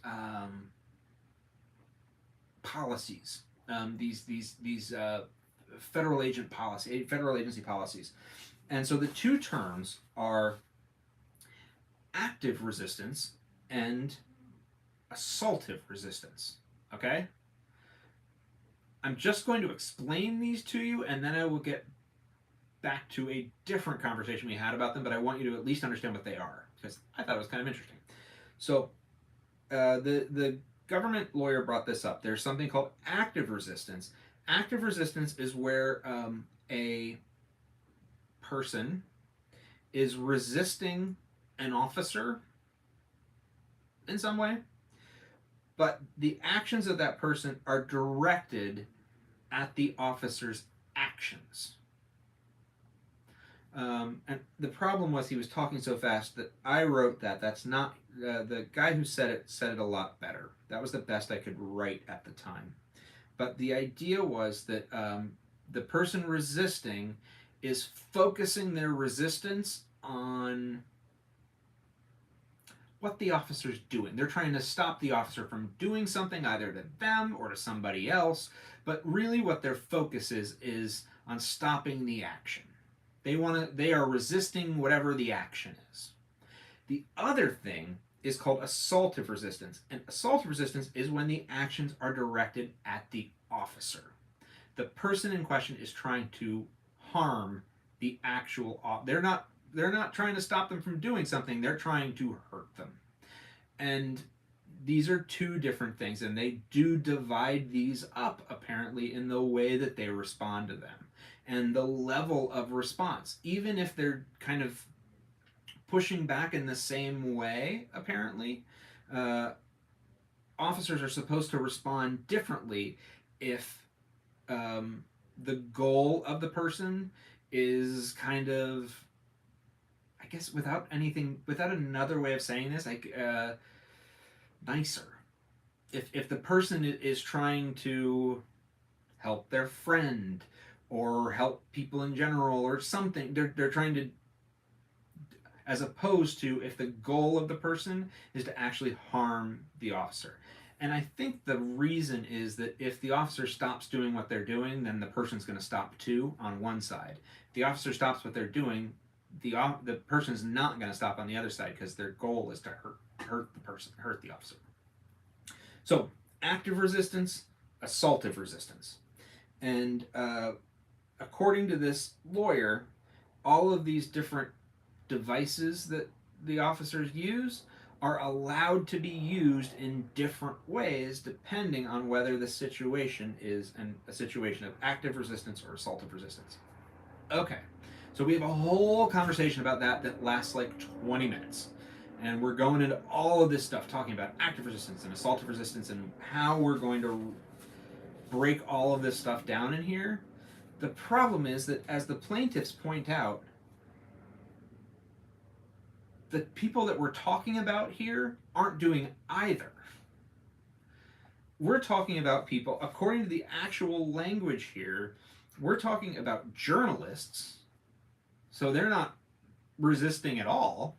policies. These federal agency policies, and so the two terms are active resistance and assaultive resistance. Okay, I'm just going to explain these to you, and then I will get back to a different conversation we had about them, but I want you to at least understand what they are, because I thought it was kind of interesting. So, the government lawyer brought this up. There's something called active resistance. Active resistance is where a person is resisting an officer in some way, but the actions of that person are directed at the officer's actions. And the problem was he was talking so fast that I wrote that. That's not the guy who said it a lot better. That was the best I could write at the time. But the idea was that the person resisting is focusing their resistance on what the officer's doing. They're trying to stop the officer from doing something either to them or to somebody else, but really what their focus is on stopping the action. They are resisting whatever the action is. The other thing is called assaultive resistance. And assaultive resistance is when the actions are directed at the officer. The person in question is trying to harm the actual they're not trying to stop them from doing something, they're trying to hurt them. And these are two different things, and they do divide these up apparently in the way that they respond to them and the level of response. Even if they're kind of pushing back in the same way, apparently, officers are supposed to respond differently if the goal of the person is kind of, I guess, without another way of saying this, like nicer. If the person is trying to help their friend or help people in general or something, they're trying to, as opposed to if the goal of the person is to actually harm the officer. And I think the reason is that if the officer stops doing what they're doing, then the person's going to stop too on one side. If the officer stops what they're doing, the person's not going to stop on the other side because their goal is to hurt the officer. So active resistance, assaultive resistance, and according to this lawyer, all of these different devices that the officers use are allowed to be used in different ways depending on whether the situation is a situation of active resistance or assaultive resistance. Okay, so we have a whole conversation about that lasts like 20 minutes. And we're going into all of this stuff, talking about active resistance and assaultive resistance and how we're going to break all of this stuff down in here. The problem is that, as the plaintiffs point out, the people that we're talking about here aren't doing either. We're talking about people, according to the actual language here, we're talking about journalists, so they're not resisting at all,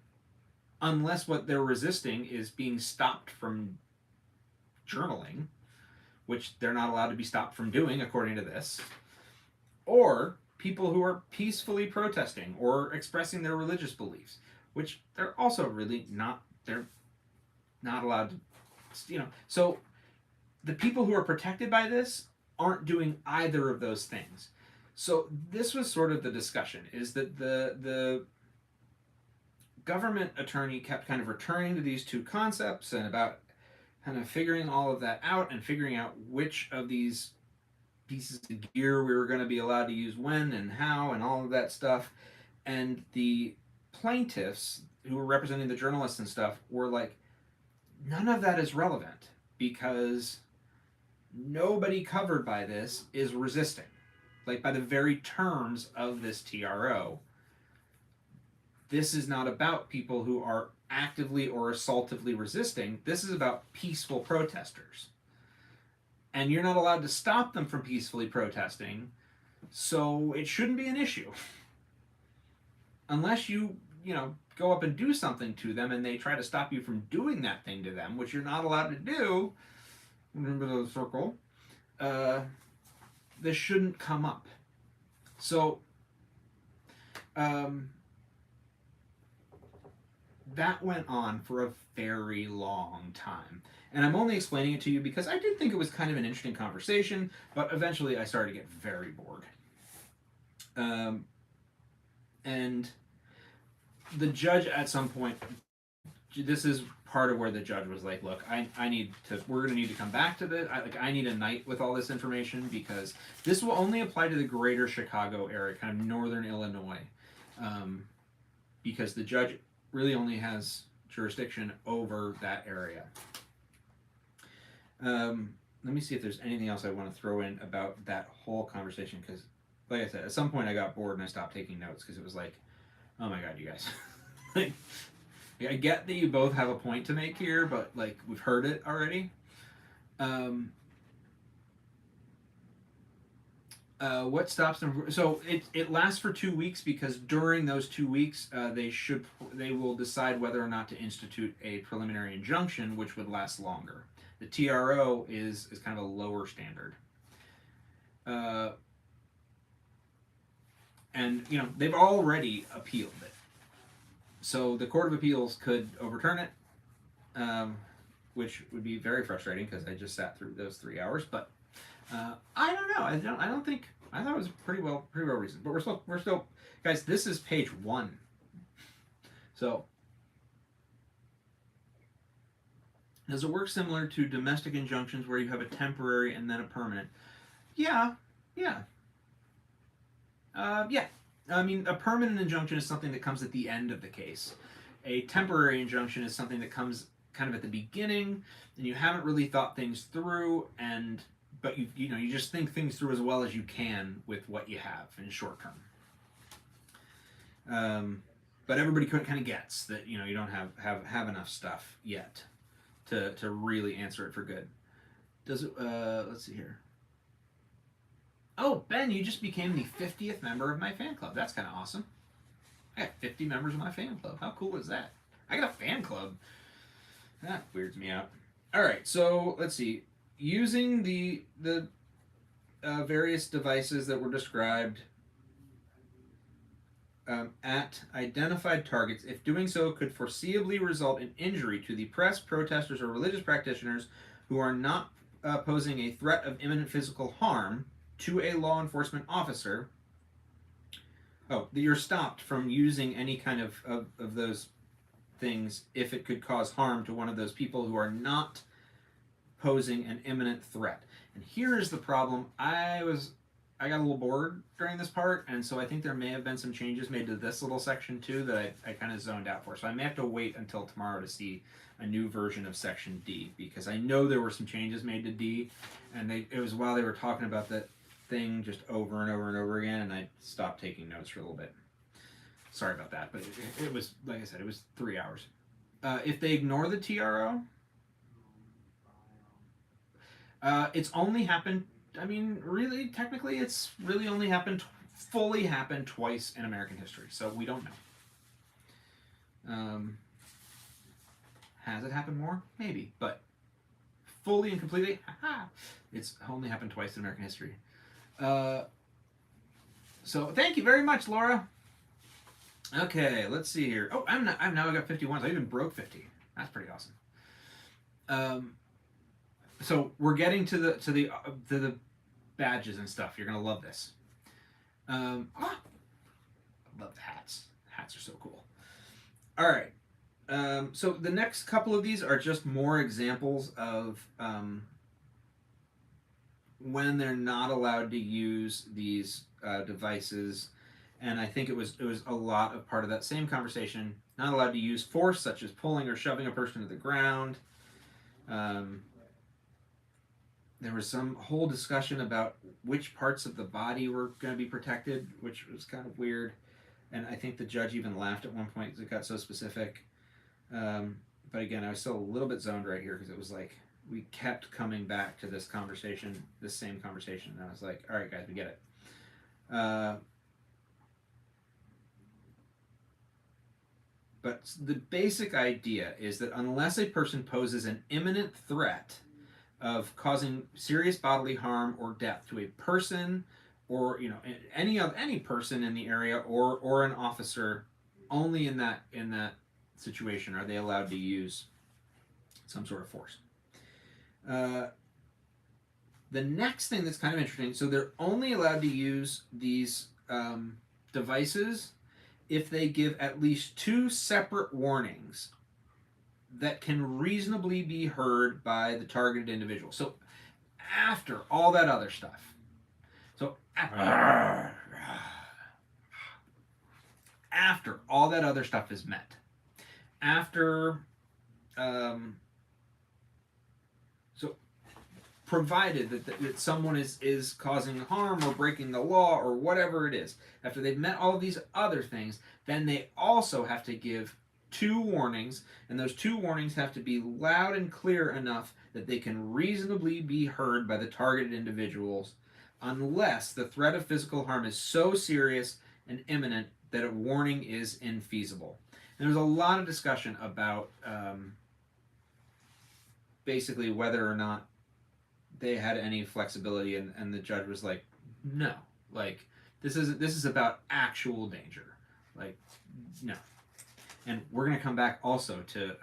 unless what they're resisting is being stopped from journaling, which they're not allowed to be stopped from doing, according to this, or people who are peacefully protesting or expressing their religious beliefs, which they're also really not, they're not allowed to, So the people who are protected by this aren't doing either of those things. So this was sort of the discussion, is that the government attorney kept kind of returning to these two concepts and about kind of figuring all of that out and figuring out which of these pieces of gear we were going to be allowed to use when and how and all of that stuff. And the plaintiffs, who were representing the journalists and stuff, were like, none of that is relevant because nobody covered by this is resisting. Like, by the very terms of this TRO, this is not about people who are actively or assaultively resisting. This is about peaceful protesters. And you're not allowed to stop them from peacefully protesting, so it shouldn't be an issue. Unless you go up and do something to them and they try to stop you from doing that thing to them, which you're not allowed to do, remember the circle, this shouldn't come up. So, that went on for a very long time. And I'm only explaining it to you because I did think it was kind of an interesting conversation, but eventually I started to get very bored. And the judge at some point, this is part of where the judge was like, look, I need to, we're going to need to come back to this. I need a night with all this information because this will only apply to the greater Chicago area, kind of northern Illinois. Because the judge really only has jurisdiction over that area. Let me see if there's anything else I want to throw in about that whole conversation, because, like I said, at some point I got bored and I stopped taking notes because it was like, oh my god, you guys. Like, I get that you both have a point to make here, but like we've heard it already. What stops them? So it lasts for 2 weeks because during those 2 weeks they will decide whether or not to institute a preliminary injunction, which would last longer. The TRO is kind of a lower standard. And they've already appealed it, so the Court of Appeals could overturn it, which would be very frustrating because I just sat through those 3 hours. But I don't know. I don't think. I thought it was pretty well reasoned. But we're still, guys. This is page 1. So does it work similar to domestic injunctions where you have a temporary and then a permanent? Yeah. I mean, a permanent injunction is something that comes at the end of the case. A temporary injunction is something that comes kind of at the beginning, and you haven't really thought things through, but you just think things through as well as you can with what you have in short term. But everybody kind of gets that you don't have enough stuff yet to really answer it for good. Does it? Let's see here. Oh, Ben, you just became the 50th member of my fan club. That's kind of awesome. I got 50 members of my fan club. How cool is that? I got a fan club. That weirds me out. All right, so let's see. Using the various devices that were described at identified targets, if doing so could foreseeably result in injury to the press, protesters, or religious practitioners who are not posing a threat of imminent physical harm to a law enforcement officer. Oh, you're stopped from using any kind of those things if it could cause harm to one of those people who are not posing an imminent threat. And here is the problem. I got a little bored during this part, and so I think there may have been some changes made to this little section too that I kind of zoned out for. So I may have to wait until tomorrow to see a new version of section D, because I know there were some changes made to D, and it was while they were talking about that thing just over and over and over again, and I stopped taking notes for a little bit. Sorry about that, but it was, like I said, it was 3 hours. If they ignore the TRO, it's only happened, I mean, really, technically, it's really only fully happened twice in American history, so we don't know. Has it happened more? Maybe, but fully and completely, it's only happened twice in American history. So thank you very much, Laura. Okay, let's see here. Oh, I got 51. I even broke 50. That's pretty awesome. So we're getting to the badges and stuff. You're gonna love this. I love the hats. Hats are so cool. All right. So the next couple of these are just more examples of when they're not allowed to use these devices, and I think it was a lot of part of that same conversation. Not allowed to use force, such as pulling or shoving a person to the ground. There was some whole discussion about which parts of the body were going to be protected, which was kind of weird. And I think the judge even laughed at one point because it got so specific. But again, I was still a little bit zoned right here because it was like we kept coming back to this same conversation. And I was like, all right, guys, we get it. But the basic idea is that unless a person poses an imminent threat of causing serious bodily harm or death to a person, or any person in the area, or an officer, only in that situation are they allowed to use some sort of force. Uh, the next thing that's kind of interesting, so they're only allowed to use these devices if they give at least 2 separate warnings that can reasonably be heard by the targeted individual. So after all that other stuff, so after all that other stuff is met, after so provided that someone is causing harm or breaking the law or whatever it is, after they've met all of these other things, then they also have to give 2 warnings, and those 2 warnings have to be loud and clear enough that they can reasonably be heard by the targeted individuals, unless the threat of physical harm is so serious and imminent that a warning is infeasible. And there's a lot of discussion about basically whether or not they had any flexibility, and the judge was like, no, like this is about actual danger, like no. And we're going to come back also to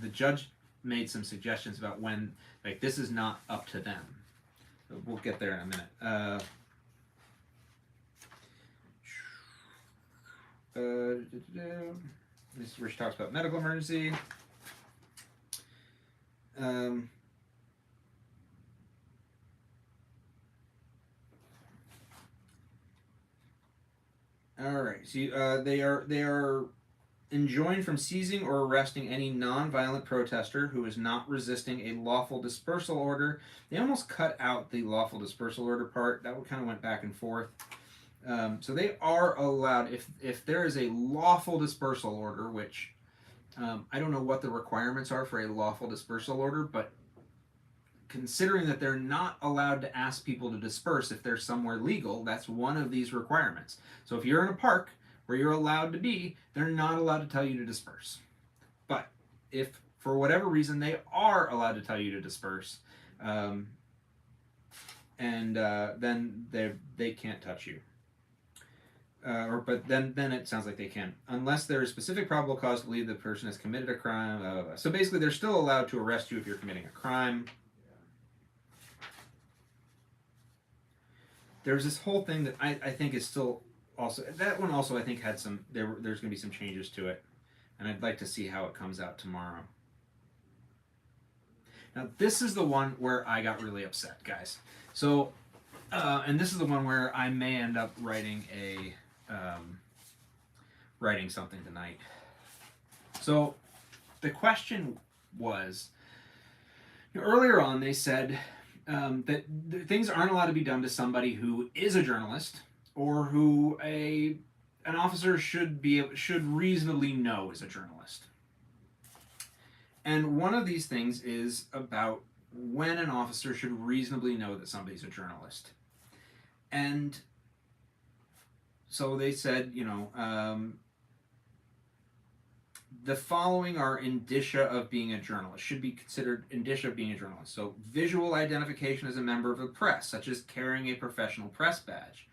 the judge made some suggestions about when, like, this is not up to them. We'll get there in a minute. This is where she talks about medical emergency. All right. So they are enjoined from seizing or arresting any non-violent protester who is not resisting a lawful dispersal order. They almost cut out the lawful dispersal order part. That kind of went back and forth. So they are allowed, if there is a lawful dispersal order, which I don't know what the requirements are for a lawful dispersal order, but considering that they're not allowed to ask people to disperse if they're somewhere legal, that's one of these requirements. So if you're in a park where you're allowed to be, they're not allowed to tell you to disperse. But if for whatever reason they are allowed to tell you to disperse, then they can't touch you. But then it sounds like they can, unless there is specific probable cause to believe the person has committed a crime. So basically, they're still allowed to arrest you if you're committing a crime. There's this whole thing that I think is still also, that one also I think had some, there's going to be some changes to it, and I'd like to see how it comes out tomorrow. Now this is the one where I got really upset, guys. So and this is the one where I may end up writing something tonight. So the question was, earlier on they said that things aren't allowed to be done to somebody who is a journalist or who an officer should reasonably know is a journalist. And one of these things is about when an officer should reasonably know that somebody's a journalist. And so they said, the following are indicia of being a journalist, should be considered indicia of being a journalist. So visual identification as a member of the press, such as carrying a professional press badge,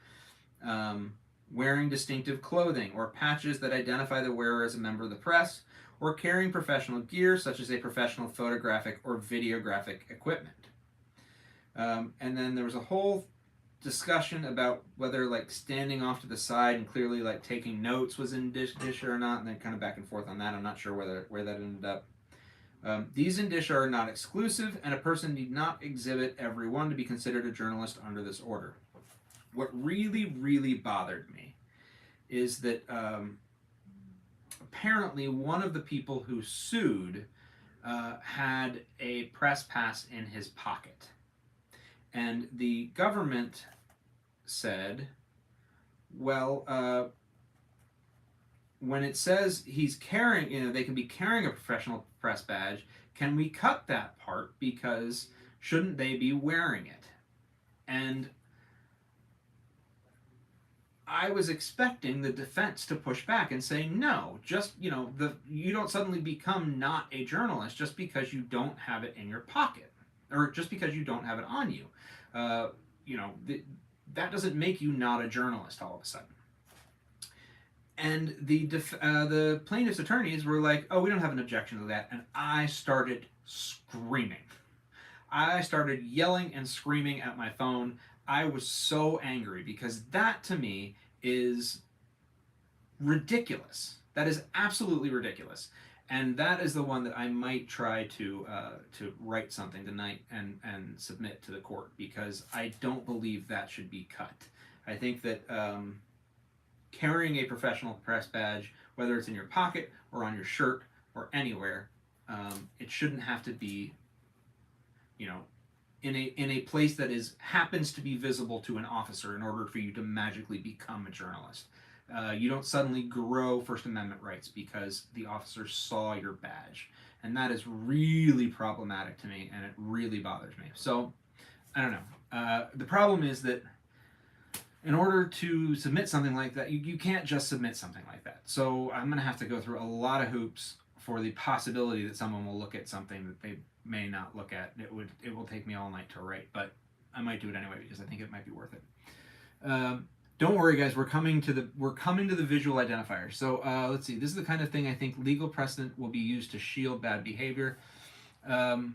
wearing distinctive clothing or patches that identify the wearer as a member of the press, or carrying professional gear, such as a professional photographic or videographic equipment. And then there was a whole discussion about whether like standing off to the side and clearly like taking notes was indicia or not, and then kind of back and forth on that. I'm not sure where that ended up. These indicia are not exclusive, and a person need not exhibit every one to be considered a journalist under this order. What really, really bothered me is that apparently one of the people who sued had a press pass in his pocket. And the government said, well, when it says he's carrying, they can be carrying a professional press badge, can we cut that part because shouldn't they be wearing it? And I was expecting the defense to push back and say, no, just, you don't suddenly become not a journalist just because you don't have it in your pocket, or just because you don't have it on you. That doesn't make you not a journalist all of a sudden. And the plaintiff's attorneys were like, oh, we don't have an objection to that. And I started screaming. I started yelling and screaming at my phone. I was so angry because that to me is ridiculous. That is absolutely ridiculous. And that is the one that I might try to write something tonight and submit to the court, because I don't believe that should be cut. I think that carrying a professional press badge, whether it's in your pocket or on your shirt or anywhere, it shouldn't have to be, you know, in a place that is happens to be visible to an officer in order for you to magically become a journalist. You don't suddenly grow First Amendment rights because the officer saw your badge, and that is really problematic to me, and it really bothers me. So I don't know. The problem is that in order to submit something like that, you can't just submit something like that. So I'm going to have to go through a lot of hoops for the possibility that someone will look at something that they may not look at. It will take me all night to write, but I might do it anyway because I think it might be worth it. Don't worry, guys. We're coming to the visual identifier. So let's see. This is the kind of thing I think legal precedent will be used to shield bad behavior. Yeah,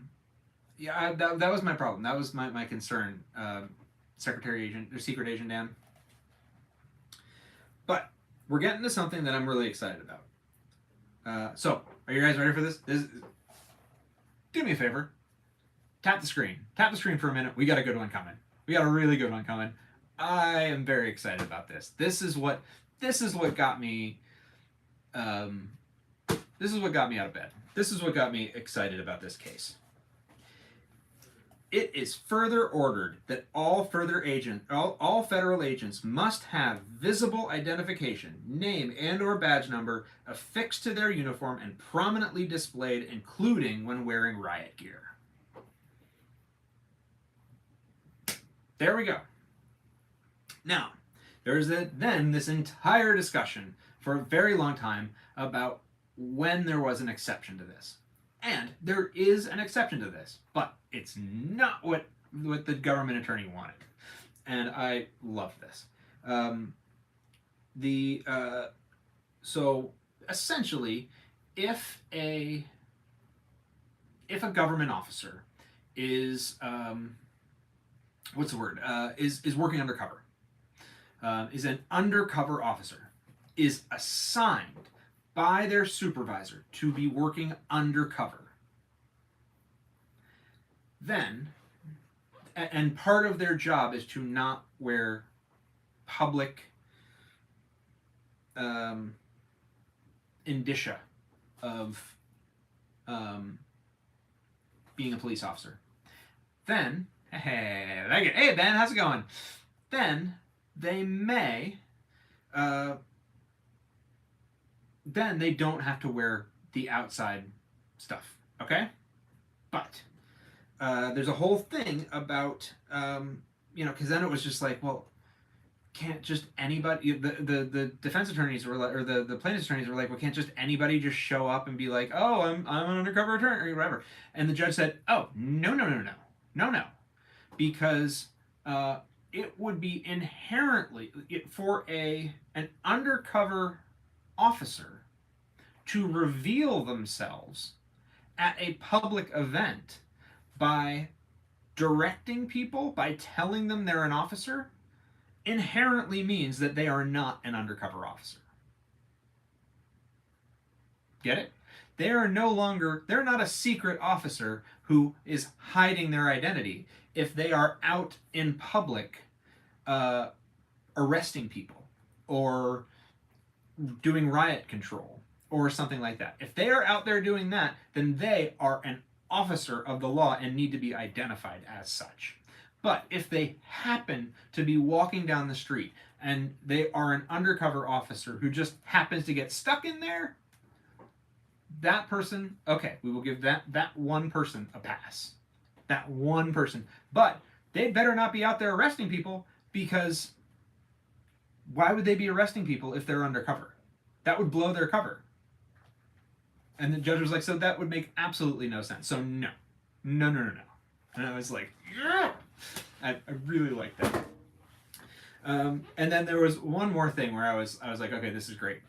that was my problem. That was my concern. Secretary agent or secret agent Dan. But we're getting to something that I'm really excited about. So, are you guys ready for this? Do me a favor. Tap the screen. Tap the screen for a minute. We got a good one coming. We got a really good one coming. I am very excited about this. This is what got me. This is what got me out of bed. This is what got me excited about this case. It is further ordered that all federal agents must have visible identification, name and or badge number affixed to their uniform and prominently displayed, including when wearing riot gear. There we go. Now, there's then this entire discussion for a very long time about when there was an exception to this. And there is an exception to this, but it's not what the government attorney wanted. And I love this. So essentially, if a government officer is what's the word is working undercover, is an undercover officer, is assigned by their supervisor to be working undercover, then, and part of their job is to not wear public indicia of being a police officer. Then, hey Ben, how's it going? Then they may then they don't have to wear the outside stuff, okay? But there's a whole thing about, because then it was just like, well, can't just anybody, the defense attorneys were like, or the plaintiff's attorneys were like, well, can't just anybody just show up and be like, oh, I'm an undercover attorney or whatever. And the judge said, oh, no. Because it would be inherently, for an undercover officer to reveal themselves at a public event by directing people, by telling them they're an officer, inherently means that they are not an undercover officer. Get it? They're not a secret officer who is hiding their identity if they are out in public arresting people or doing riot control or something like that. If they are out there doing that, then they are an officer of the law and need to be identified as such. But if they happen to be walking down the street and they are an undercover officer who just happens to get stuck in there, that person, okay, we will give that one person a pass. That one person. But they better not be out there arresting people, because why would they be arresting people if they're undercover? That would blow their cover. And the judge was like, so that would make absolutely no sense. So no. And I was like, yeah! I really liked that. And then there was one more thing where I was like, okay, this is great.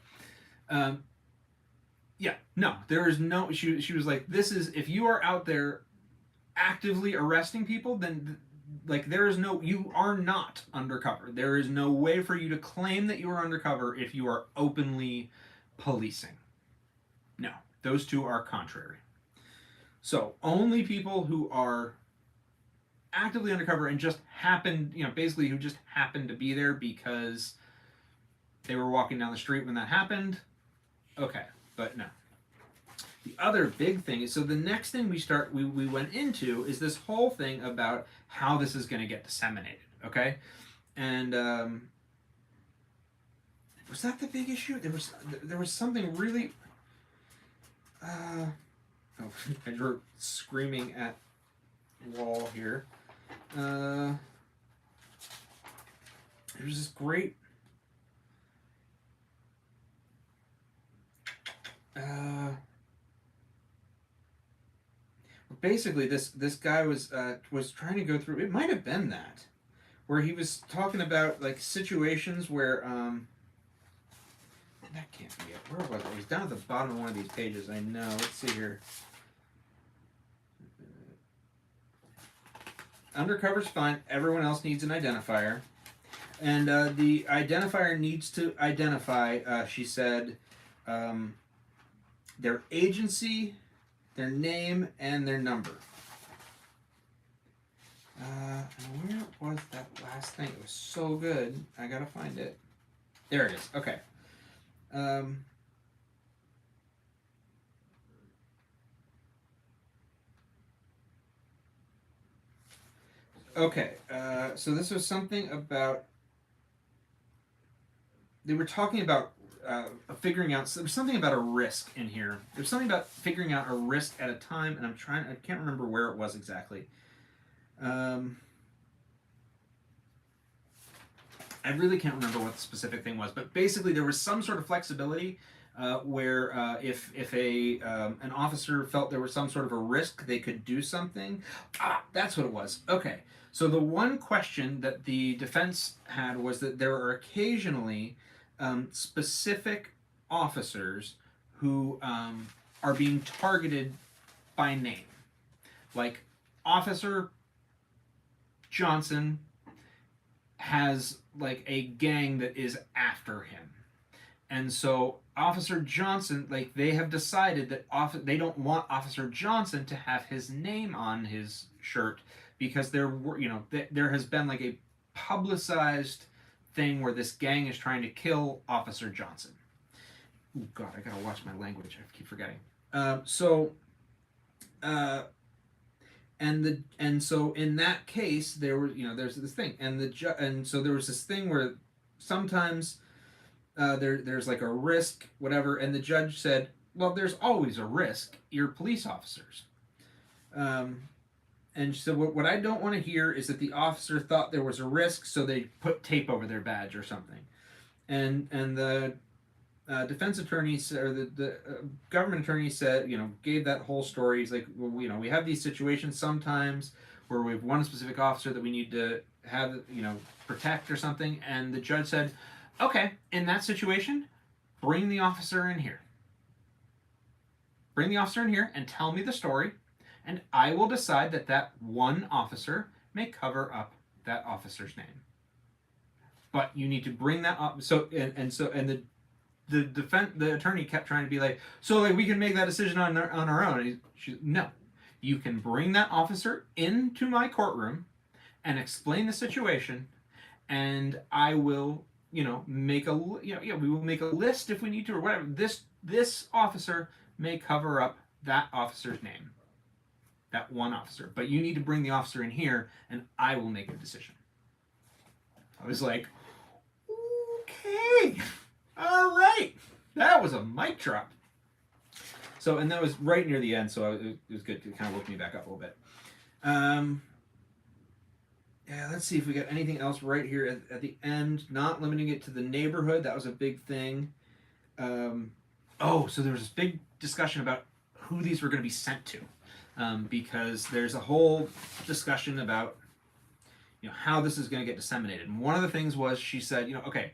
There is no, she was like, this is, if you are out there actively arresting people, then like there is no, you are not undercover. There is no way for you to claim that you are undercover if you are openly policing. No, those two are contrary. So only people who are actively undercover and just happened, basically who just happened to be there because they were walking down the street when that happened. Okay, but no. The other big thing is, so the next thing we went into is this whole thing about how this is going to get disseminated. Okay, and was that the big issue? There was something really. Oh, I wrote screaming at wall here. There's this great. Basically, this guy was trying to go through. It might have been that, where he was talking about like situations where that can't be it. Where was it? It was down at the bottom of one of these pages. I know. Let's see here. Undercover's fine. Everyone else needs an identifier, and the identifier needs to identify. She said, their agency, their name, and their number. And where was that last thing? It was so good. I gotta find it. There it is. Okay. Okay. So this was something about. They were talking about figuring out. There's something about a risk in here. There's something about figuring out a risk at a time, and I can't remember where it was exactly. I really can't remember what the specific thing was, but basically there was some sort of flexibility where if an officer felt there was some sort of a risk, they could do something. That's what it was. Okay. So the one question that the defense had was that there are occasionally specific officers who are being targeted by name, like Officer Johnson has like a gang that is after him. And so Officer Johnson, like they have decided that they don't want Officer Johnson to have his name on his shirt because there has been like a publicized thing where this gang is trying to kill Officer Johnson. Oh God, I gotta watch my language. I keep forgetting. And so in that case there's this thing and so there was this thing where sometimes there's like a risk whatever, and the judge said, well, there's always a risk, you're police officers. And so what I don't want to hear is that the officer thought there was a risk, so they put tape over their badge or something. And the defense attorney or the government attorney said, gave that whole story. He's like, well, we have these situations sometimes where we have one specific officer that we need to have, protect or something. And the judge said, okay, in that situation, bring the officer in here. Bring the officer in here and tell me the story, and I will decide that one officer may cover up that officer's name. But you need to bring that up. So the attorney kept trying to be like, so like we can make that decision on our own. No, you can bring that officer into my courtroom and explain the situation, and I will make we will make a list if we need to or whatever. This officer may cover up that officer's name, that one officer, but you need to bring the officer in here and I will make a decision. I was like, okay. All right, that was a mic drop. So, and that was right near the end, so it was good to kind of woke me back up a little bit. Yeah, let's see if we got anything else right here at the end. Not limiting it to the neighborhood, that was a big thing. So there was this big discussion about who these were going to be sent to, because there's a whole discussion about how this is going to get disseminated. And one of the things was, she said, okay.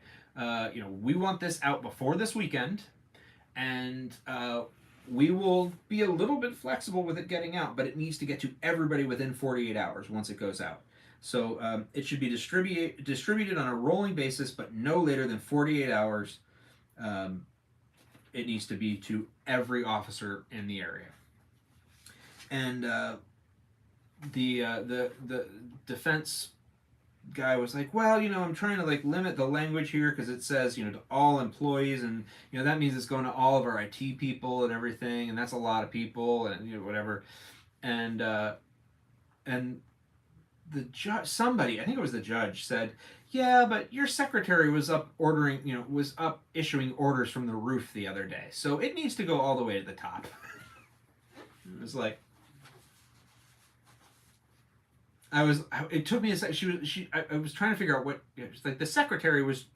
We want this out before this weekend, and we will be a little bit flexible with it getting out, but it needs to get to everybody within 48 hours once it goes out. So it should be distributed on a rolling basis, but no later than 48 hours. Um, it needs to be to every officer in the area. And the defense guy was like, well, I'm trying to like limit the language here because it says, to all employees, and that means it's going to all of our IT people and everything, and that's a lot of people, and whatever. And the judge, somebody, I think it was the judge, said, yeah, but your secretary was up issuing orders from the roof the other day, so it needs to go all the way to the top. It was like, it took me a second. I was trying to figure out what. It was like the secretary was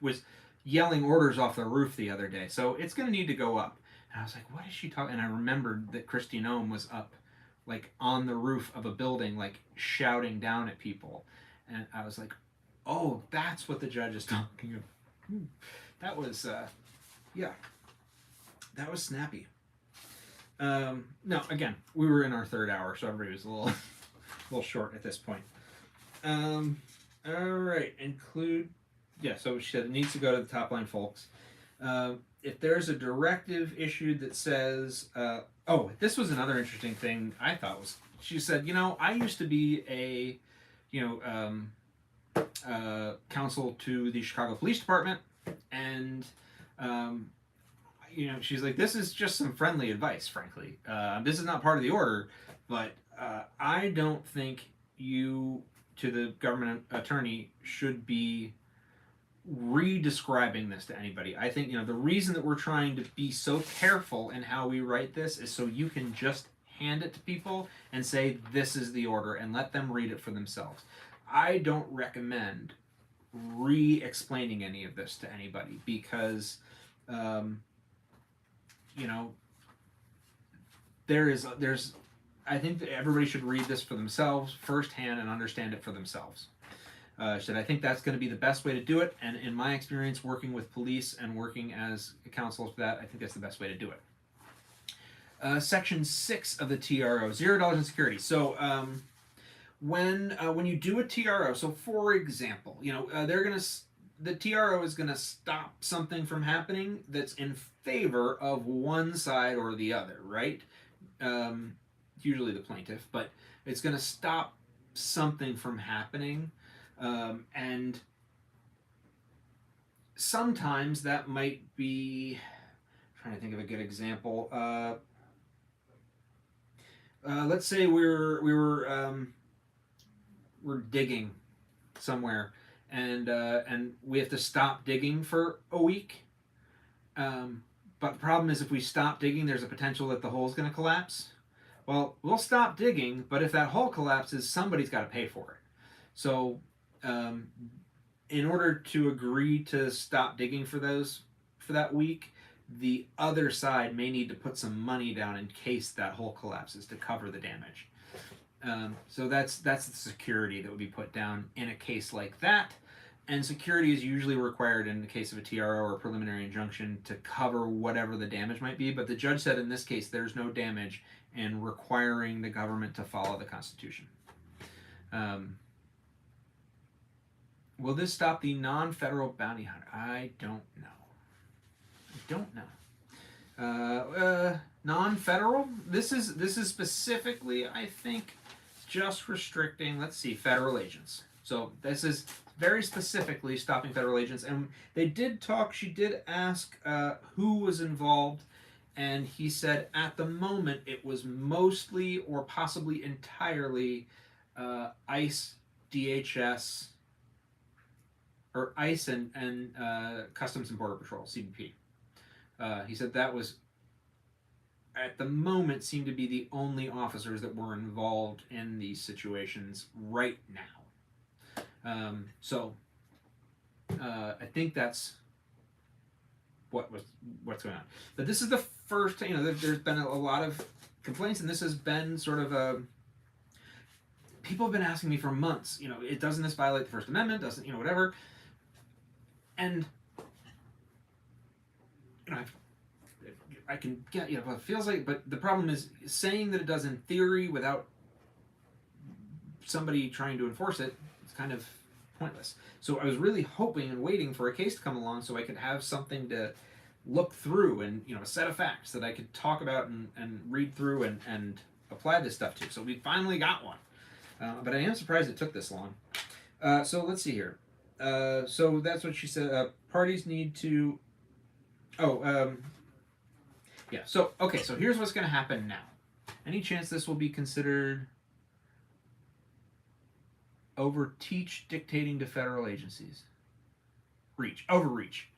yelling orders off the roof the other day, so it's going to need to go up. And I was like, what is she talking? And I remembered that Christy Noem was up, like on the roof of a building, like shouting down at people, and I was like, oh, that's what the judge is talking about. That was, yeah, that was snappy. No, again, we were in our third hour, so everybody was a little short at this point. All right, so she said it needs to go to the top line folks. If there's a directive issued that says, this was another interesting thing I thought was, she said, I used to be a, counsel to the Chicago Police Department, and, she's like, this is just some friendly advice, frankly. This is not part of the order, but I don't think you, to the government attorney, should be re-describing this to anybody. I think the reason that we're trying to be so careful in how we write this is so you can just hand it to people and say this is the order and let them read it for themselves. I don't recommend re-explaining any of this to anybody because there's I think that everybody should read this for themselves firsthand and understand it for themselves. I think that's going to be the best way to do it, and in my experience working with police and working as a counsel for that, I think that's the best way to do it. Section 6 of the TRO, $0 in security. So when you do a TRO, so for example, the TRO is going to stop something from happening that's in favor of one side or the other, right? Usually the plaintiff, but it's going to stop something from happening, and sometimes that might be, I'm trying to think of a good example. Let's say we're digging somewhere, and we have to stop digging for a week. But the problem is, if we stop digging, there's a potential that the hole's going to collapse. Well, we'll stop digging, but if that hole collapses, somebody's got to pay for it. So, in order to agree to stop digging for that week, the other side may need to put some money down in case that hole collapses to cover the damage. So that's the security that would be put down in a case like that. And security is usually required in the case of a TRO or a preliminary injunction to cover whatever the damage might be. But the judge said in this case there's no damage in requiring the government to follow the Constitution. Will this stop the non-federal bounty hunter? I don't know. Non-federal? This is specifically, I think, just restricting, let's see, federal agents. So this is very specifically stopping federal agents. And they did talk, she did ask who was involved, and he said at the moment it was mostly or possibly entirely ICE, DHS, or ICE and Customs and Border Patrol, CBP. He said that was, at the moment, seemed to be the only officers that were involved in these situations right now. I think that's what's going on. But this is the first, there's been a lot of complaints, and this has been sort of a, people have been asking me for months, it doesn't this violate the First Amendment, doesn't, whatever. And I can get, it feels like, but the problem is saying that it does in theory without somebody trying to enforce it. It's kind of pointless. So I was really hoping and waiting for a case to come along so I could have something to look through, and a set of facts that I could talk about and read through and apply this stuff to. So we finally got one. But I am surprised it took this long. So let's see here. So that's what she said. Parties need to. Oh, yeah. So okay. So here's what's going to happen now. Any chance this will be considered overteach dictating to federal agencies? Overreach.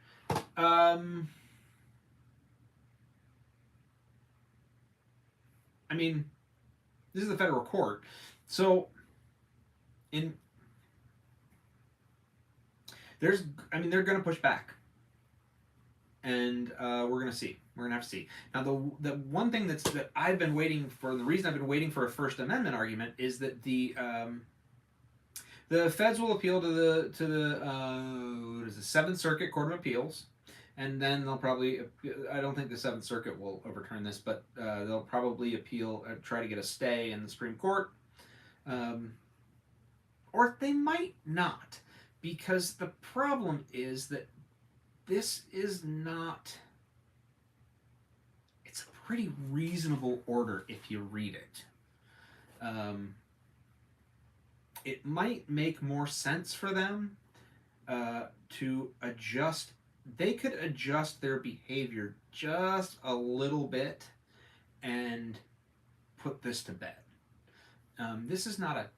I mean, this is the federal court, so they're going to push back, and we're going to see. We're going to have to see. Now, the one thing that I've been waiting for, and the reason I've been waiting for a First Amendment argument is that the feds will appeal to the Seventh Circuit Court of Appeals, and then they'll probably, I don't think the Seventh Circuit will overturn this, but they'll probably appeal, try to get a stay in the Supreme Court, or they might not, because the problem is that this is not, it's a pretty reasonable order if you read it. It might make more sense for them to adjust. They could adjust their behavior just a little bit and put this to bed. This is not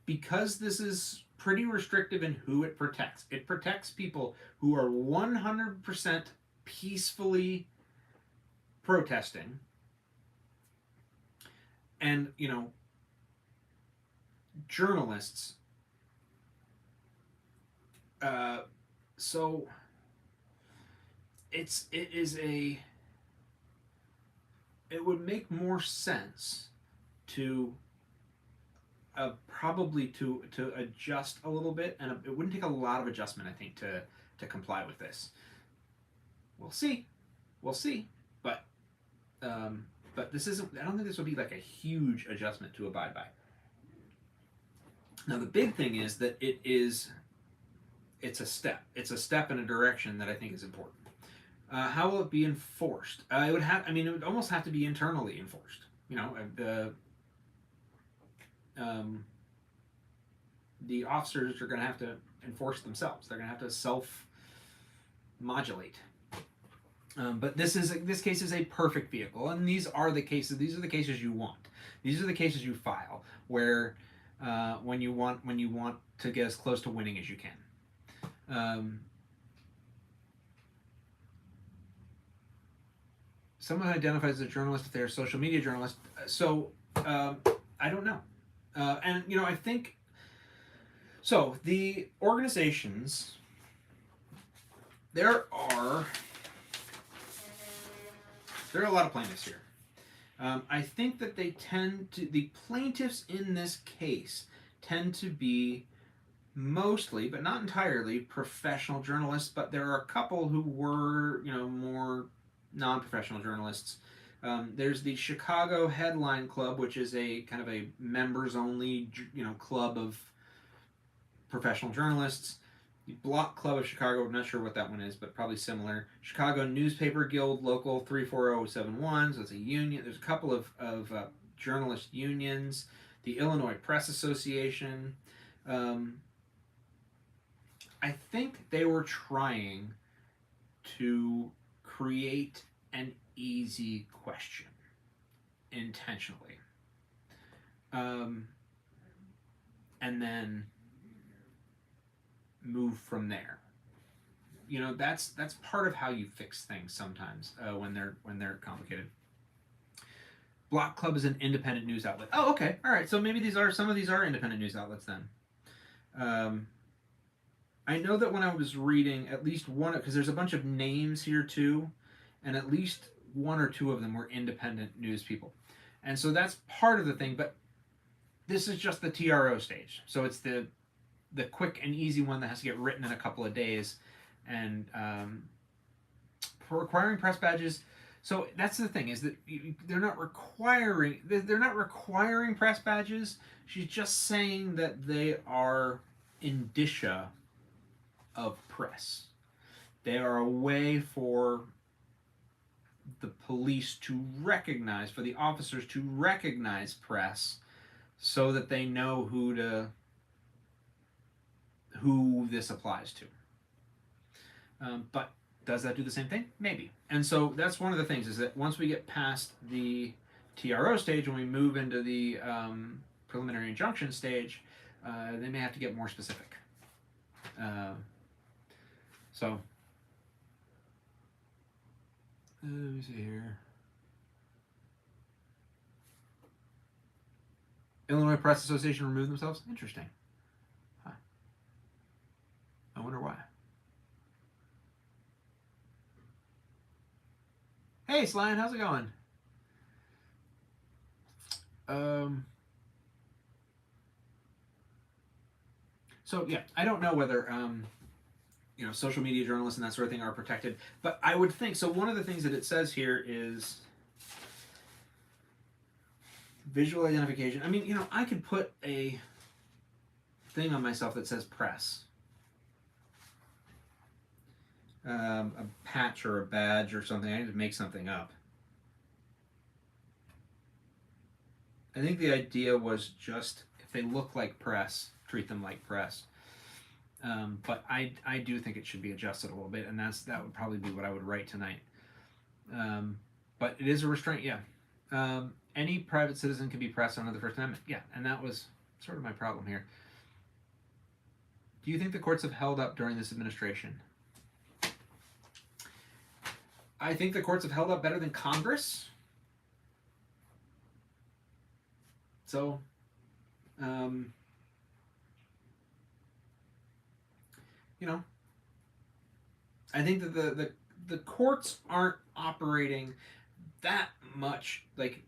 because this is pretty restrictive in who it protects. It protects people who are 100% peacefully protesting, and journalists. So it would make more sense to probably to adjust a little bit, and it wouldn't take a lot of adjustment, I think, to comply with this. We'll see, but this isn't. I don't think this would be like a huge adjustment to abide by. Now the big thing is that it's a step. It's a step in a direction that I think is important. How will it be enforced? It would almost have to be internally enforced. The officers are going to have to enforce themselves. They're going to have to self-modulate. But this case is a perfect vehicle, and these are the cases. These are the cases you want. These are the cases you file where when you want to get as close to winning as you can. Someone identifies as a journalist if they're a social media journalist. So I don't know. And I think so. The organizations, there are a lot of plaintiffs here. I think that the plaintiffs in this case tend to be mostly, but not entirely, professional journalists. But there are a couple who were, more non-professional journalists. There's the Chicago Headline Club, which is a kind of a members-only, club of professional journalists. The Block Club of Chicago, I'm not sure what that one is, but probably similar. Chicago Newspaper Guild Local 34071, so it's a union. There's a couple of journalist unions. The Illinois Press Association. I think they were trying to create an easy question intentionally. And then move from there. That's part of how you fix things sometimes when they're complicated. Block Club is an independent news outlet. Oh, okay, all right. So maybe some of these are independent news outlets then. I know that when I was reading at least one, because there's a bunch of names here too, and at least one or two of them were independent news people, and so that's part of the thing. But this is just the TRO stage, so it's the quick and easy one that has to get written in a couple of days. And for requiring press badges, So that's the thing, is that they're not requiring press badges. She's just saying that they are indicia of press. They are a way for the police to recognize, for the officers to recognize press, so that they know who this applies to. But does that do the same thing? Maybe. And so that's one of the things, is that once we get past the TRO stage and we move into the preliminary injunction stage, they may have to get more specific. So let me see here. Illinois Press Association removed themselves? Interesting. Huh. I wonder why. Hey, Slyan, how's it going? So yeah, I don't know whether social media journalists and that sort of thing are protected, but I would think so. One of the things that it says here is visual identification. I mean, I could put a thing on myself that says press, a patch or a badge or something. I need to make something up. I think the idea was just, if they look like press, treat them like press. But I do think it should be adjusted a little bit, and that would probably be what I would write tonight. But it is a restraint, yeah. Any private citizen can be pressed under the First Amendment, yeah, and that was sort of my problem here. Do you think the courts have held up during this administration? I think the courts have held up better than Congress. So, I think that the courts aren't operating that much, like,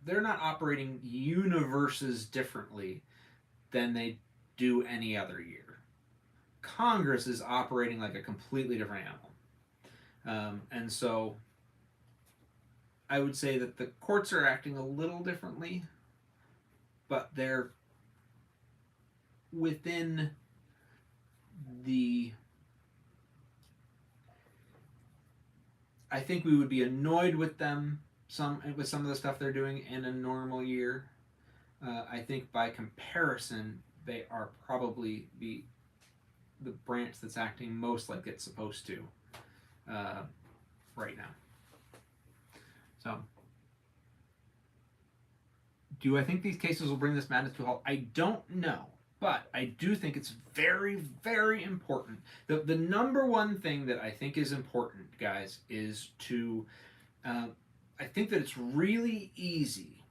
they're not operating universes differently than they do any other year. Congress is operating like a completely different animal. And so I would say that the courts are acting a little differently, but they're within the... I think we would be annoyed with them with some of the stuff they're doing in a normal year. I think by comparison, they are probably the branch that's acting most like it's supposed to right now. So, do I think these cases will bring this madness to a halt? I don't know. But I do think it's very, very important. The number one thing that I think is important, guys, is to... I think that it's really easy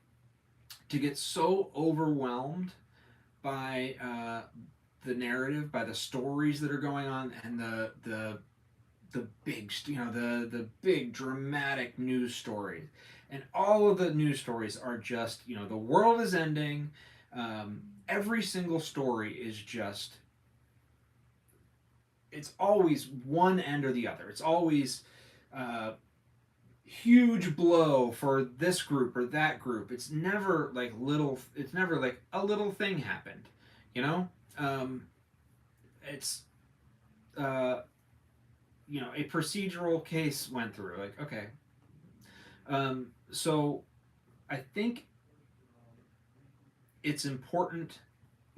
to get so overwhelmed by the narrative, by the stories that are going on, and the big, the big dramatic news stories. And all of the news stories are just, the world is ending. Every single story is just, it's always one end or the other. It's always huge blow for this group or that group. It's never like a little thing happened, it's a procedural case went through, like, okay. So I think it's important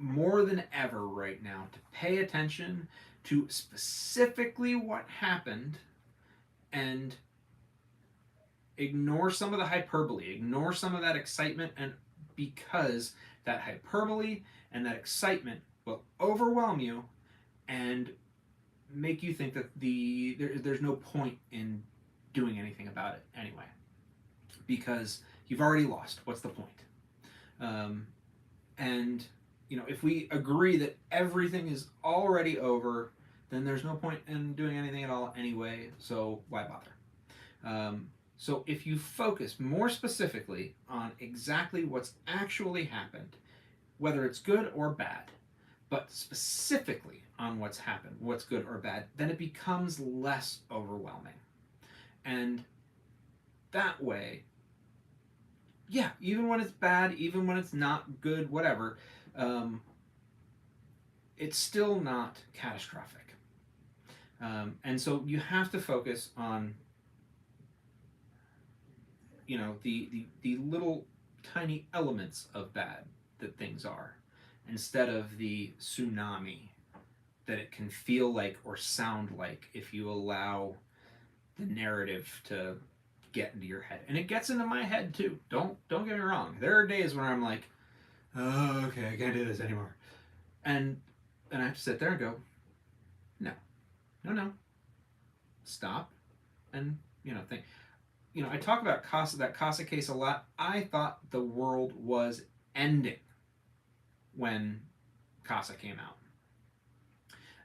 more than ever right now to pay attention to specifically what happened and ignore some of the hyperbole, ignore some of that excitement, and because that hyperbole and that excitement will overwhelm you and make you think that there's no point in doing anything about it anyway, because you've already lost. What's the point? And if we agree that everything is already over, then there's no point in doing anything at all anyway, so why bother? So if you focus more specifically on exactly what's actually happened, whether it's good or bad, but specifically on what's happened, what's good or bad, then it becomes less overwhelming. And that way, yeah, even when it's bad, even when it's not good, whatever, um, it's still not catastrophic. And so you have to focus on, the little tiny elements of bad that things are, instead of the tsunami that it can feel like or sound like if you allow the narrative to get into your head. And it gets into my head too. Don't get me wrong. There are days when I'm like, oh, okay, I can't do this anymore. And I have to sit there and go, no, no, no, stop, and think. I talk about that Casa case a lot. I thought the world was ending when Casa came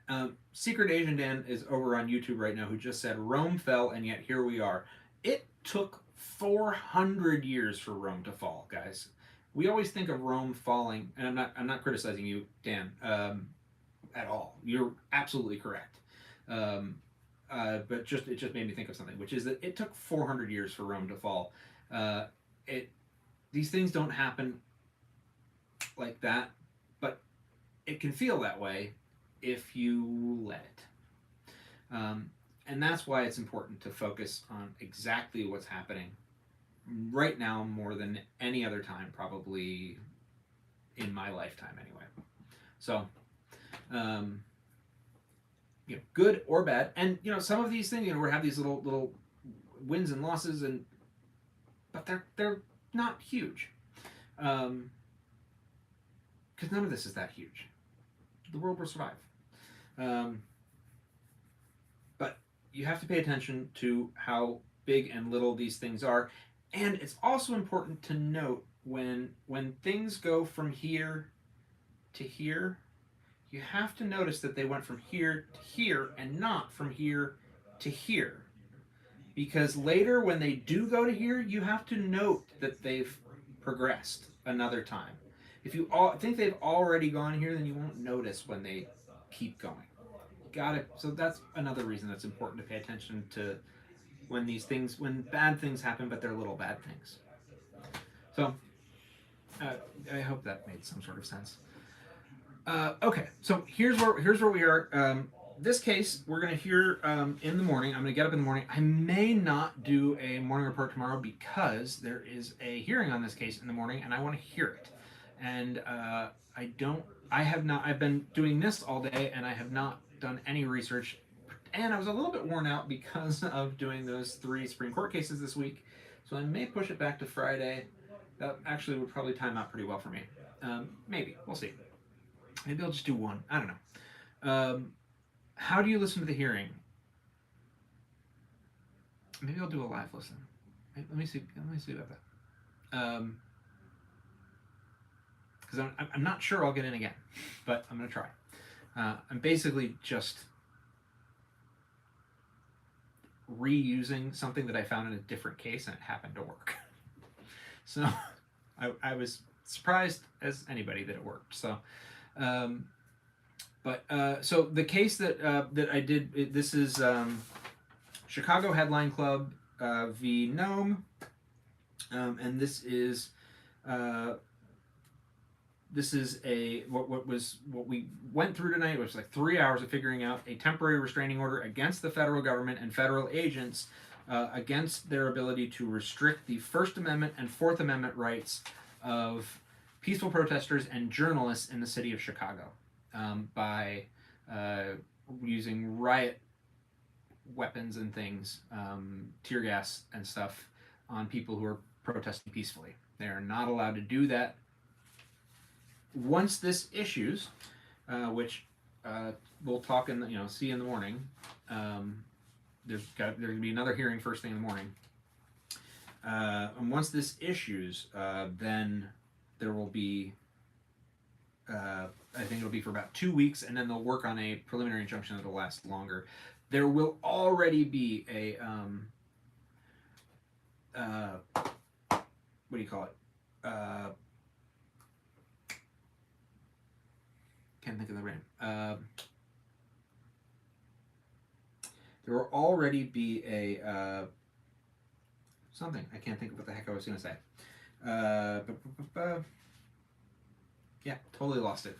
out. Secret Asian Dan is over on YouTube right now, who just said Rome fell and yet here we are. It took 400 years for Rome to fall, guys. We always think of Rome falling, and I'm not criticizing you, Dan, at all. You're absolutely correct. But it just made me think of something, which is that it took 400 years for Rome to fall. It These things don't happen like that, but it can feel that way if you let it. And that's why it's important to focus on exactly what's happening right now more than any other time, probably in my lifetime anyway. So, good or bad, and some of these things, we have these little wins and losses, but they're not huge, because none of this is that huge. The world will survive. But you have to pay attention to how big and little these things are. And it's also important to note when things go from here to here, you have to notice that they went from here to here and not from here to here. Because later, when they do go to here, you have to note that they've progressed another time. If you think they've already gone here, then you won't notice when they keep going. Got it. So that's another reason that's important to pay attention to when bad things happen, but they're little bad things. So I hope that made some sort of sense. Okay, so here's where we are. This case we're going to hear in the morning. I'm going to get up in the morning. I may not do a morning report tomorrow because there is a hearing on this case in the morning, and I want to hear it. And I have not. I've been doing this all day, and I have not done any research. And I was a little bit worn out because of doing those 3 Supreme Court cases this week. So I may push it back to Friday. That actually would probably time out pretty well for me. Maybe. We'll see. Maybe I'll just do one. I don't know. How do you listen to the hearing? Maybe I'll do a live listen. Let me see about that. Because I'm not sure I'll get in again, but I'm going to try. I'm basically just reusing something that I found in a different case, and it happened to work. So I was surprised as anybody that it worked. So, so the case that I did, this is Chicago Headline Club v. Noem, and this is what we went through tonight was like 3 hours of figuring out a temporary restraining order against the federal government and federal agents against their ability to restrict the First Amendment and Fourth Amendment rights of peaceful protesters and journalists in the city of Chicago by using riot weapons and things, tear gas and stuff, on people who are protesting peacefully. They are not allowed to do that. Once this issues, which we'll talk see in the morning, there's going to be another hearing first thing in the morning. And once this issues, then there will be, I think it'll be for about 2 weeks, and then they'll work on a preliminary injunction that'll last longer. There will already be a, what do you call it? Can't think of the name. There will already be a something. I can't think of what the heck I was going to say. Yeah, totally lost it.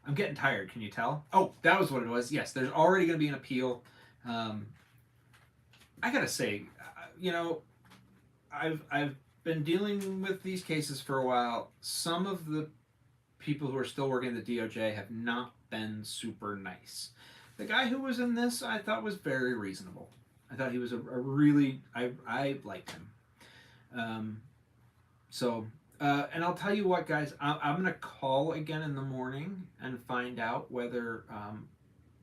I'm getting tired. Can you tell? Oh, that was what it was. Yes, there's already going to be an appeal. I gotta say, you know, I've been dealing with these cases for a while. Some of the people who are still working at the DOJ have not been super nice. The guy who was in this, I thought was very reasonable. I thought he was a really I liked him. Um, and I'll tell you what, guys, I'm gonna call again in the morning and find out whether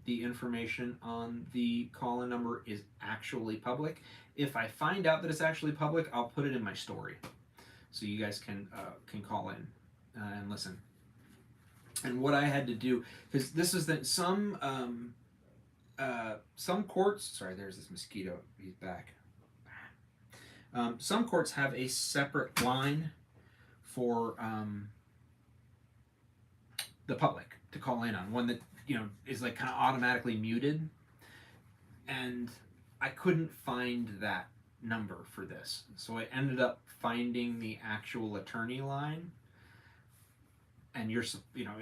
the information on the call-in number is actually public. If I find out that it's actually public, I'll put it in my story, so you guys can call in and listen. And what I had to do, because this is that some courts. Sorry, there's this mosquito. He's back. Some courts have a separate line for the public to call in on, one that is like kind of automatically muted, and I couldn't find that number for this, so I ended up finding the actual attorney line. And it's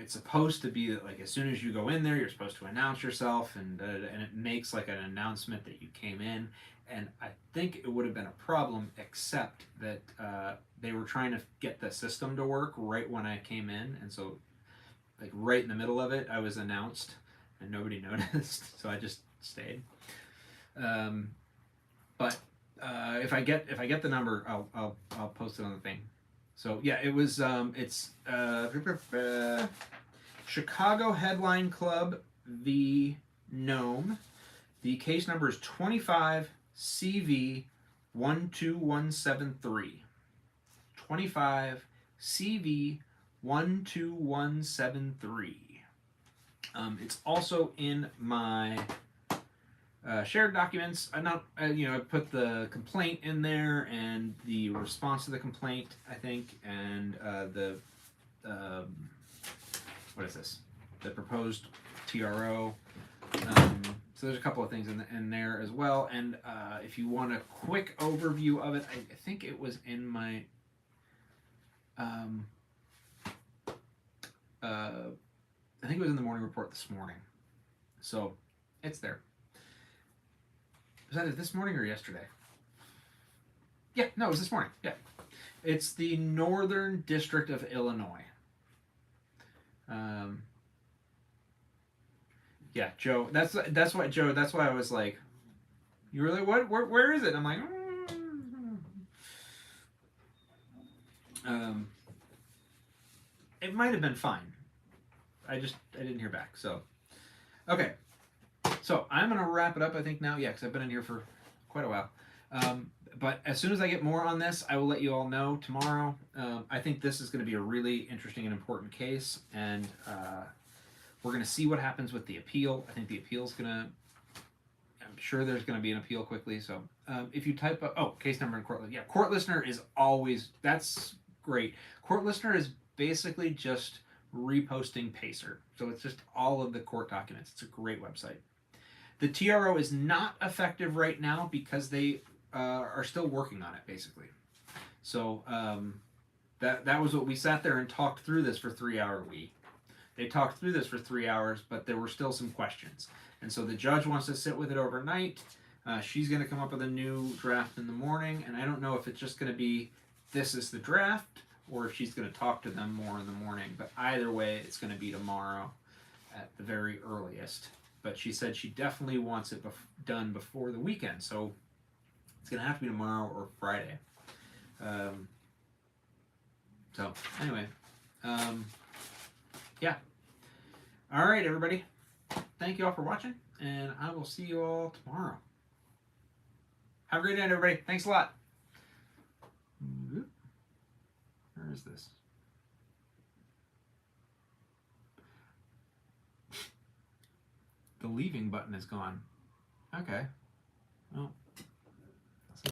supposed to be that, like, as soon as you go in there, you're supposed to announce yourself, and it makes like an announcement that you came in. And I think it would have been a problem, except that they were trying to get the system to work right when I came in, and so like right in the middle of it, I was announced, and nobody noticed, so I just stayed. But if I get the number, I'll post it on the thing. So yeah, it was it's Chicago Headline Club v. Noem. The case number is 25 CV 12173. 25 CV 12173. It's also in my shared documents. I put the complaint in there and the response to the complaint, I think, and what is this? The proposed TRO. So there's a couple of things in there as well. And if you want a quick overview of it, I think it was in my I think it was in the morning report this morning. So it's there. Was that this morning or yesterday? Yeah, no, it was this morning. Yeah. It's the Northern District of Illinois. Yeah, Joe. That's why Joe. That's why I was like, you were like, what? Where is it? I'm like, it might have been fine. I didn't hear back. So, okay. So I'm gonna wrap it up, I think now. Yeah, because I've been in here for quite a while. But as soon as I get more on this, I will let you all know tomorrow. I think this is going to be a really interesting and important case, and we're going to see what happens with the appeal. I think the appeal's going to. I'm sure there's going to be an appeal quickly. So if you type up, case number in court. Yeah, court listener is always, that's great. Court listener is basically just reposting Pacer. So it's just all of the court documents. It's a great website. The TRO is not effective right now because they are still working on it, basically. So that was what we sat there and talked through this for 3 hours. They talked through this for 3 hours, but there were still some questions. And so the judge wants to sit with it overnight. She's going to come up with a new draft in the morning, and I don't know if it's just going to be this is the draft or if she's going to talk to them more in the morning. But either way, it's going to be tomorrow at the very earliest. But she said she definitely wants it done before the weekend, so it's going to have to be tomorrow or Friday. So anyway, yeah. All right, everybody. Thank you all for watching, and I will see you all tomorrow. Have a great night, everybody. Thanks a lot. Where is this? The leaving button is gone. Okay. Well.